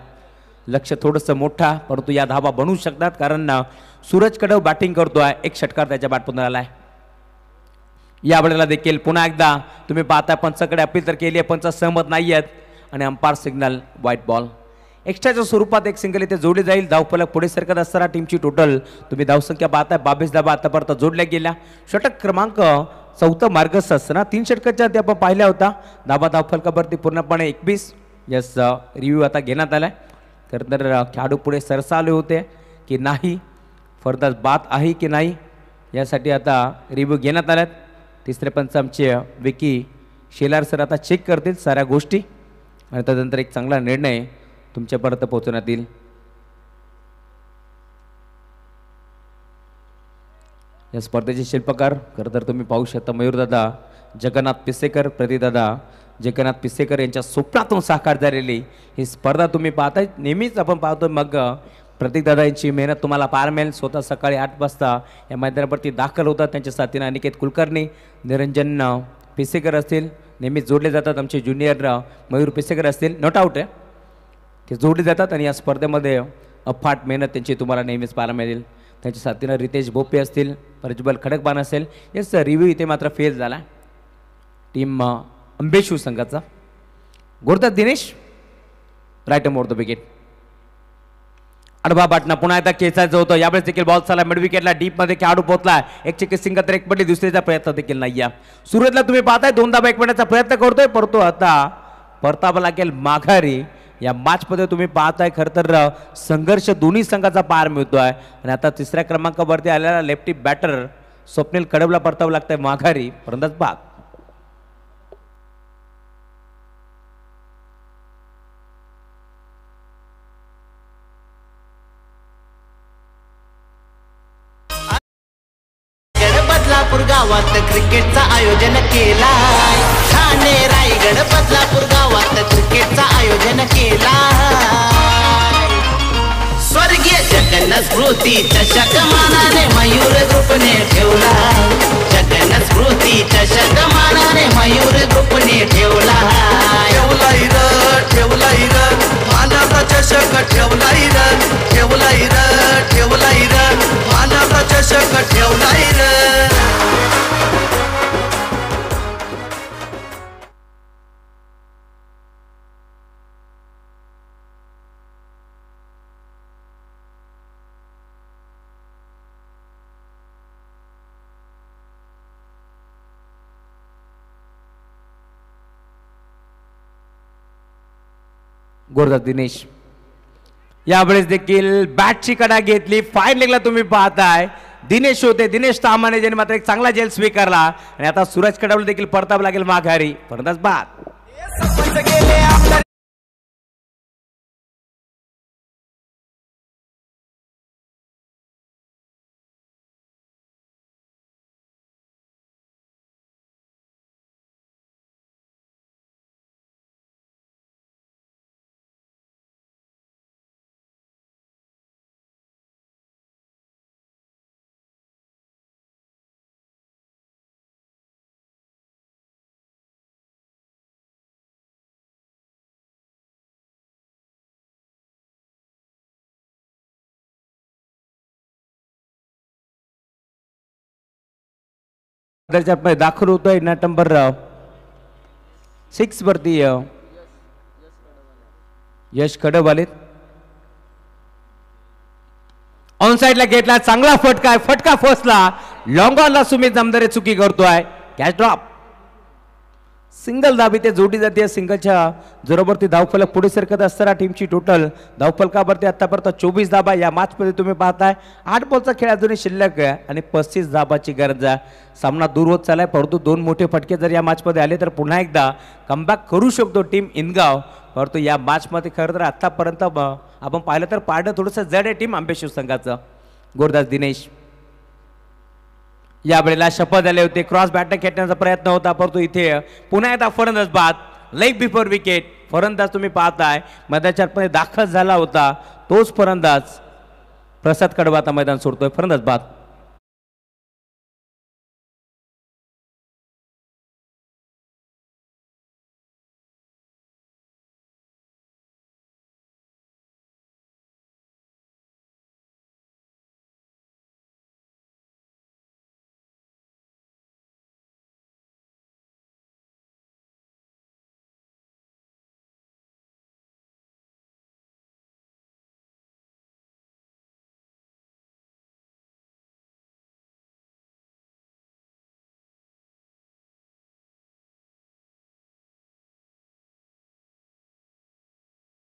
लक्ष थोडंसं मोठा परंतु या धाबा बनवू शकतात कारण सूरज कडव बॅटिंग करतोय. एक षटकार त्याच्या बॅटमधून आलाय. या वेळेला देखील पुन्हा एकदा तुम्ही पाहताय पंचाकडे अपील तर केली आहे, पंच सहमत नाही आहेत आणि अंपायर सिग्नल व्हाईट बॉल. एक्स्ट्राच्या स्वरूपात एक सिंगल इथे जोडली जाईल. धावफलक पुढे सरकत असताना टीमची टोटल तुम्ही धावसंख्या पाहताय 22 धाबा आतापर्यंत जोडल्या गेल्या. षटक क्रमांक 4 मार्गस्थ असताना 3 षटकाच्या आधी आपण पाहिल्या होता. धावफलकावरती पूर्णपणे 21 यस रिव्ह्यू आता घेण्यात आलाय. तर खेळाडू पुढे सरसावले होते की नाही, फरदास बाद आहे की नाही यासाठी आता रिव्ह्यू घेण्यात आल्यात. तिसरे पंच आमचे विकी शेलार सर आता चेक करतील साऱ्या गोष्टी आणि त्यानंतर एक चांगला निर्णय तुमच्यापर्यंत पोहोचवण्यात येईल. या स्पर्धेचे शिल्पकार खरं तर तुम्ही पाहू शकता मयूरदादा जगन्नाथ पिसेकर, प्रतिदादा जगन्नाथ पिसेकर यांच्या स्वप्नातून साकार झालेली ही स्पर्धा तुम्ही पाहताय. नेहमीच आपण पाहतो मग प्रतीकदादा यांची मेहनत तुम्हाला पाहायला मिळेल. स्वतः सकाळी 8 वाजता या मैदानावरती दाखल होतात. त्यांच्या साथीनं अनिकेत कुलकर्णी, निरंजन पिसेकर असतील नेहमीच जोडले जातात. आमचे ज्युनियर मयूर पिसेकर असतील, नॉट आउट आहे ते जोडले जातात आणि या स्पर्धेमध्ये अफाट मेहनत त्यांची तुम्हाला नेहमीच पाहायला मिळेल. त्यांच्या साथीनं रितेश भोपे असतील, प्रज्वल खडकबान असेल. यस रिव्ह्यू इथे मात्र फेल झाला टीम अंबेशिव संघाचा. गोलंदाज Dinesh right more the wicket. अडबा बाटना पुन्हा एकदा खेचायचं होतं. यावेळेस देखील बॉल चाला मिड विकेटला डीपमध्ये खेळाडू पोहोचलाय. एक चेक सिंगल तर एक पडली, दुसरीचा प्रयत्न देखील नाही. सुरतला तुम्ही पाहताय 2 धाबा एक पडण्याचा प्रयत्न करतोय परंतु आता परतावा लागेल माघारी. या मॅचमध्ये तुम्ही पाहताय खरं तर संघर्ष दोन्ही संघाचा पार मिळतोय आणि आता 3ऱ्या क्रमांकावरती आलेला लेफ्टी बॅटर स्वप्नील कडवला परतावं लागतंय माघारी. फलंदाज बाद. बदलापूर गावात क्रिकेटचा आयोजन केलाय. ठाणे रायगड बदलापूर गावात क्रिकेटचा आयोजन केलाय. स्वर्गीय जगन्नाथ स्मृती चषक मानाने मयूर ग्रुपने ठेवला. जगन्नाथ स्मृती चषक मानाने मयूर ग्रुपने ठेवला. ठेवलाई र मानाचा चषक ठेवलाई र मानाचा चषक ठेवलाई र. गोरदास दिनेश यावेळेस देखील बॅटची कडा घेतली. फाईन लेगला तुम्ही पाहताय दिनेश होते, दिनेश तामाने ज्यांनी मात्र एक चांगला झेल स्वीकारला आणि आता सूरज कडवल देखील परतावं लागेल माघारी. फलंदाज बाद. दाखल होतोय नट नंबर 6 वरती यश कडवाले. ऑन साइडला घेतला, चांगला फटका, फटका फसला. लॉंग ऑनला सुमित जमदारे चुकी करतोय. Catch drop. सिंगल दाबी ते जोडी जाते. सिंगलच्या जोरावरती धावफलक पुढे सरकत असताना टीमची टोटल धावफलकावरती आतापर्यंत 24 धाबा. या मॅच मध्ये तुम्ही पाहताय 8 बॉलचा खेळ अजूनही शिल्लक आहे आणि 35 धाबाची गरज आहे. सामना दूर होत चाललाय, परंतु 2 मोठे फटके जर या मॅच मध्ये आले तर पुन्हा एकदा कमबॅक करू शकतो टीम इनगाव. परंतु या मॅच मध्ये खरं तर आतापर्यंत आपण पाहिलं तर पारडं थोडंसं जड आहे टीम आंबेशिव संघाचं. गोरदास दिनेश या वेळेला शपथ आले होते. क्रॉस बॅटर खेळण्याचा प्रयत्न होता, परंतु इथे पुन्हा एकदा फलंदाज बाद. Leg before wicket. फलंदाज तुम्ही पाहताय मैदानामध्ये दाखल झाला होता तोच फलंदाज प्रसाद कडवा आता मैदान सोडतोय. फलंदाज बाद.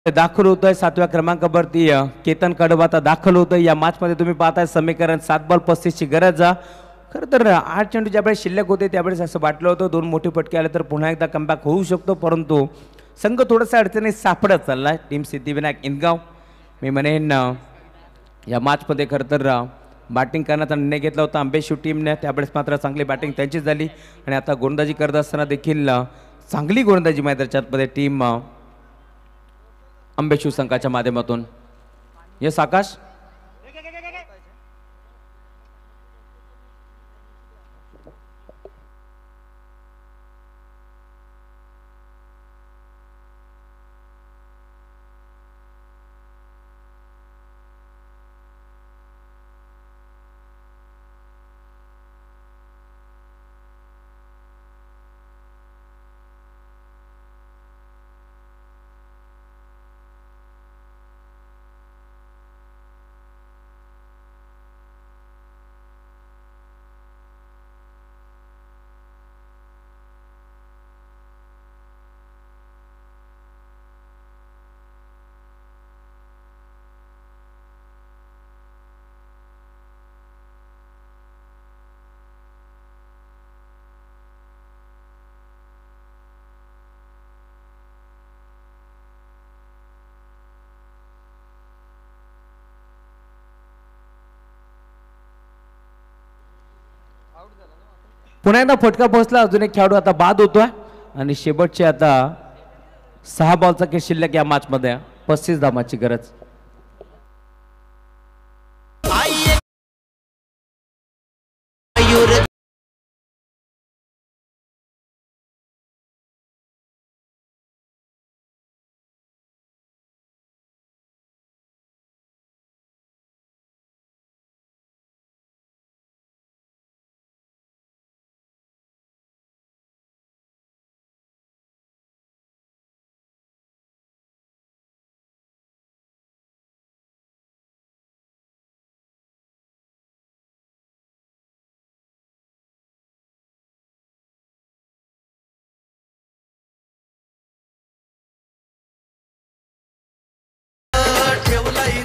दाखल होतोय 7व्या क्रमांकावरती केतन कडवा आता दाखल होतोय. या मॅच मध्ये तुम्ही पाहताय समीकरण 7 बॉल 35 ची गरज. खरं तर 8 चेंडू ज्यावेळेस शिल्लक होते त्यावेळेस असं वाटलं होतं 2 मोठे फटके आले तर पुन्हा एकदा कमबॅक होऊ शकतो, परंतु संघ थोडासा अडचणीत सापडत चाललाय. टीम सिद्धिविनायक इनगाव मी म्हणेन या मॅच मध्ये खरं तर बॅटिंग करण्याचा निर्णय घेतला होता आंबेशिव टीमने. त्यावेळेस मात्र चांगली बॅटिंग त्यांची झाली आणि आता गोलंदाजी करत असताना देखील चांगली गोलंदाजी मैदानामध्ये टीम आंबेशिव संघाच्या माध्यमातून. यस आकाश. पुन्हा एकदा फटका पोहोचला. अजून एक खेळाडू आता बाद होतोय आणि शेवटचे आता 6 बॉलचा खेळ शिल्लक या मॅच मध्ये 35 धावांची गरज.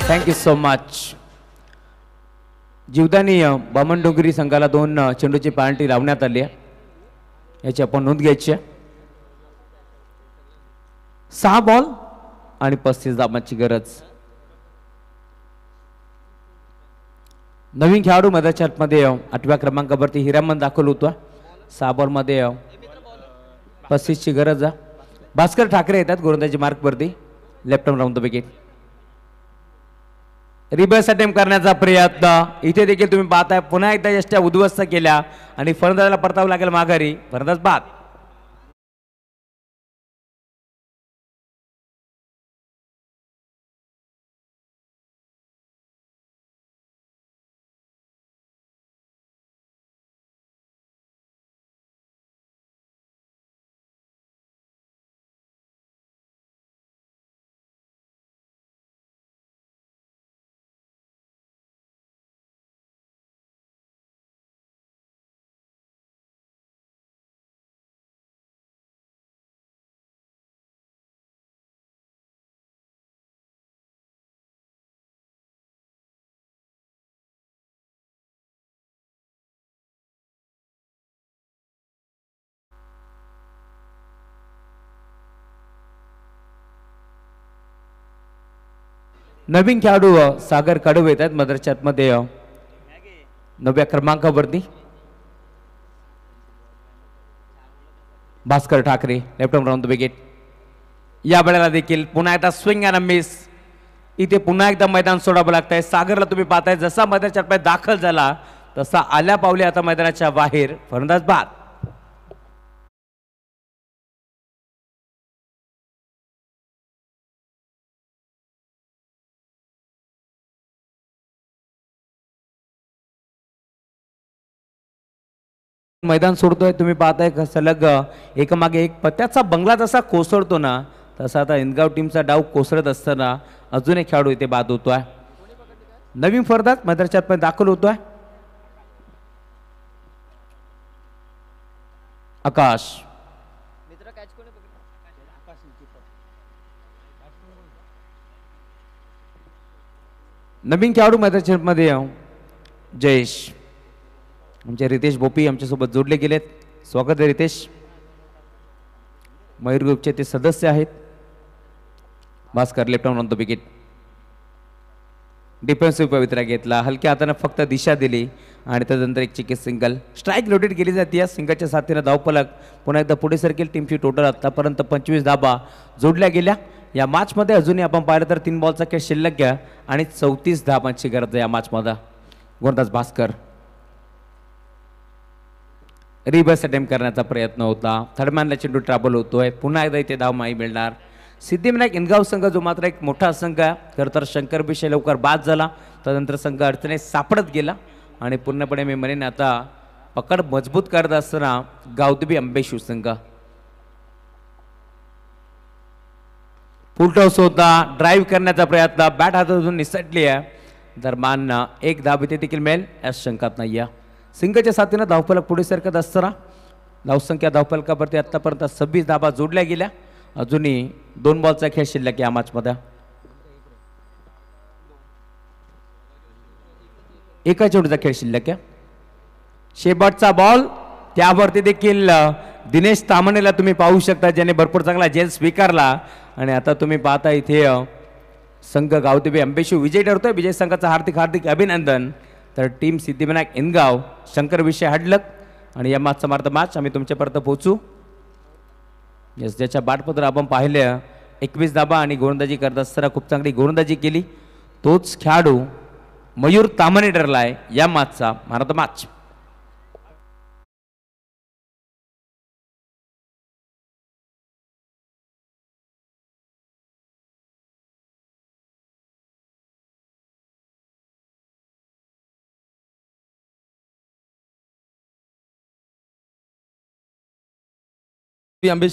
Thank you so much. जीवदानी बामण डोंगरी संघाला 2 चेंडूची पेनल्टी लावण्यात आली आहे. याची आपण नोंद घ्यायची आहे. 6 बॉल आणि 35 धावांची गरज. नवीन खेळाडू मध्ये 8व्या क्रमांकावरती हिरामन दाखल होतो. 6 बॉलमध्ये 35 ची गरज आहे. भास्कर ठाकरे येतात गोलंदाजी मार्कवरती. Left arm round the wicket. Reverse attempt करण्याचा प्रयत्न इथे देखील तुम्ही पाहताय. पुन्हा एकदा यष्ट्या उद्ध्वस्त केल्या आणि फलंदाजाला परतावं लागेल माघारी. फलंदाज बाद. नवीन खेळाडू सागर कडव येतात मदरच्या आतमध्ये 9व्या क्रमांकावरती. Bhaskar Thackeray left arm round the wicket. या वेळेला देखील पुन्हा एकदा स्विंग अँड मिस. इथे पुन्हा एकदा मैदान सोडावं लागतंय. सागरला तुम्ही पाहताय जसा मैदानाच्या आतमध्ये दाखल झाला तसा आल्या पावले आता मैदानाच्या बाहेर. फलंदाज बाद. मैदान सोडतोय तुम्ही पाहताय सलग एकमागे एक पत्त्याचा बंगला जसा कोसळतो ना तसा आता इंदगाव टीमचा डाव कोसळत असताना अजून एक खेळाडू इथे बाद होतोय. नवीन फलंदाज मैदानाच्या आतमध्ये दाखल होतोय. आकाश. नवीन खेळाडू मैदानाच्या आतमध्ये जयेश. आमचे रितेश बोपी आमच्यासोबत जोडले गेलेत. स्वागत आहे रितेश. मयूर ग्रुपचे ते सदस्य आहेत. Bhaskar left arm on the wicket. Defensive पवित्रा घेतला. हलक्या हाताने फक्त दिशा दिली आणि त्यानंतर एक चिकी सिंगल. स्ट्राईक रोटेट केली जाते. या सिंगलच्या साथीने धावफलक पुन्हा एकदा पुढे सरकेल. टीमची टोटल आतापर्यंत 25 धाबा जोडल्या गेल्या. या मॅचमध्ये अजूनही आपण पाहिलं तर 3 बॉलचा खेळ शिल्लक घ्या आणि 34 धाबांची गरज आहे या मॅचमध्ये. गोलंदाज भास्कर. रिव्हर्स अटेम्प्ट करण्याचा प्रयत्न होता. थर्डमॅनला चेंडू ट्रॅबल होतोय. पुन्हा एकदा इथे धाव नाही मिळणार. सिद्धिविनायक इनगाव संघ जो मात्र एक मोठा संघ आहे. खरं तर शंकर विषय लवकर बाद झाला. त्यानंतर संघ अडचणीत सापडत गेला आणि पूर्णपणे मी म्हणेन आता पकड मजबूत करत असताना गावदेवी अंबे शिवसंघ. फुल टॉस होता. ड्राईव्ह करण्याचा प्रयत्न बॅट हातातून निसटली आहे. दरम्यान एक धाव इथे देखील मिळेल या शंकात नाही आहे. सिंगच्या साथीनं धावफलक पुढे सरकत असताना धावसंख्या धावफलकावरती आतापर्यंत 26 धाबा जोडल्या गेल्या. अजूनही 2 बॉलचा खेळ शिल्लक या मॅचमध्ये. एका चेंडूचा खेळ शिल्लक आहे. शेवटचा बॉल त्यावरती देखील दिनेश तामणेला तुम्ही पाहू शकता ज्याने भरपूर चांगला झेल स्वीकारला आणि आता तुम्ही पाहता इथे संघ गावदेवी अंबेशिव विजय ठरतोय. विजय संघाचा हार्दिक हार्दिक अभिनंदन. तर टीम सिद्धिविनायक इनगाव शंकर विषय हडलक आणि या मॅचचा मार्थ मॅच आम्ही तुमच्यापर्यंत पोहोचू. यस ज्याच्या बाटपत्र आपण पाहिले 21 धाबा आणि गोलंदाजी करत असताना खूप चांगली गोलंदाजी केली तोच खेळाडू मयूर तामणे ठरलाय या मॅचचा मार्थ मॅच. अंबे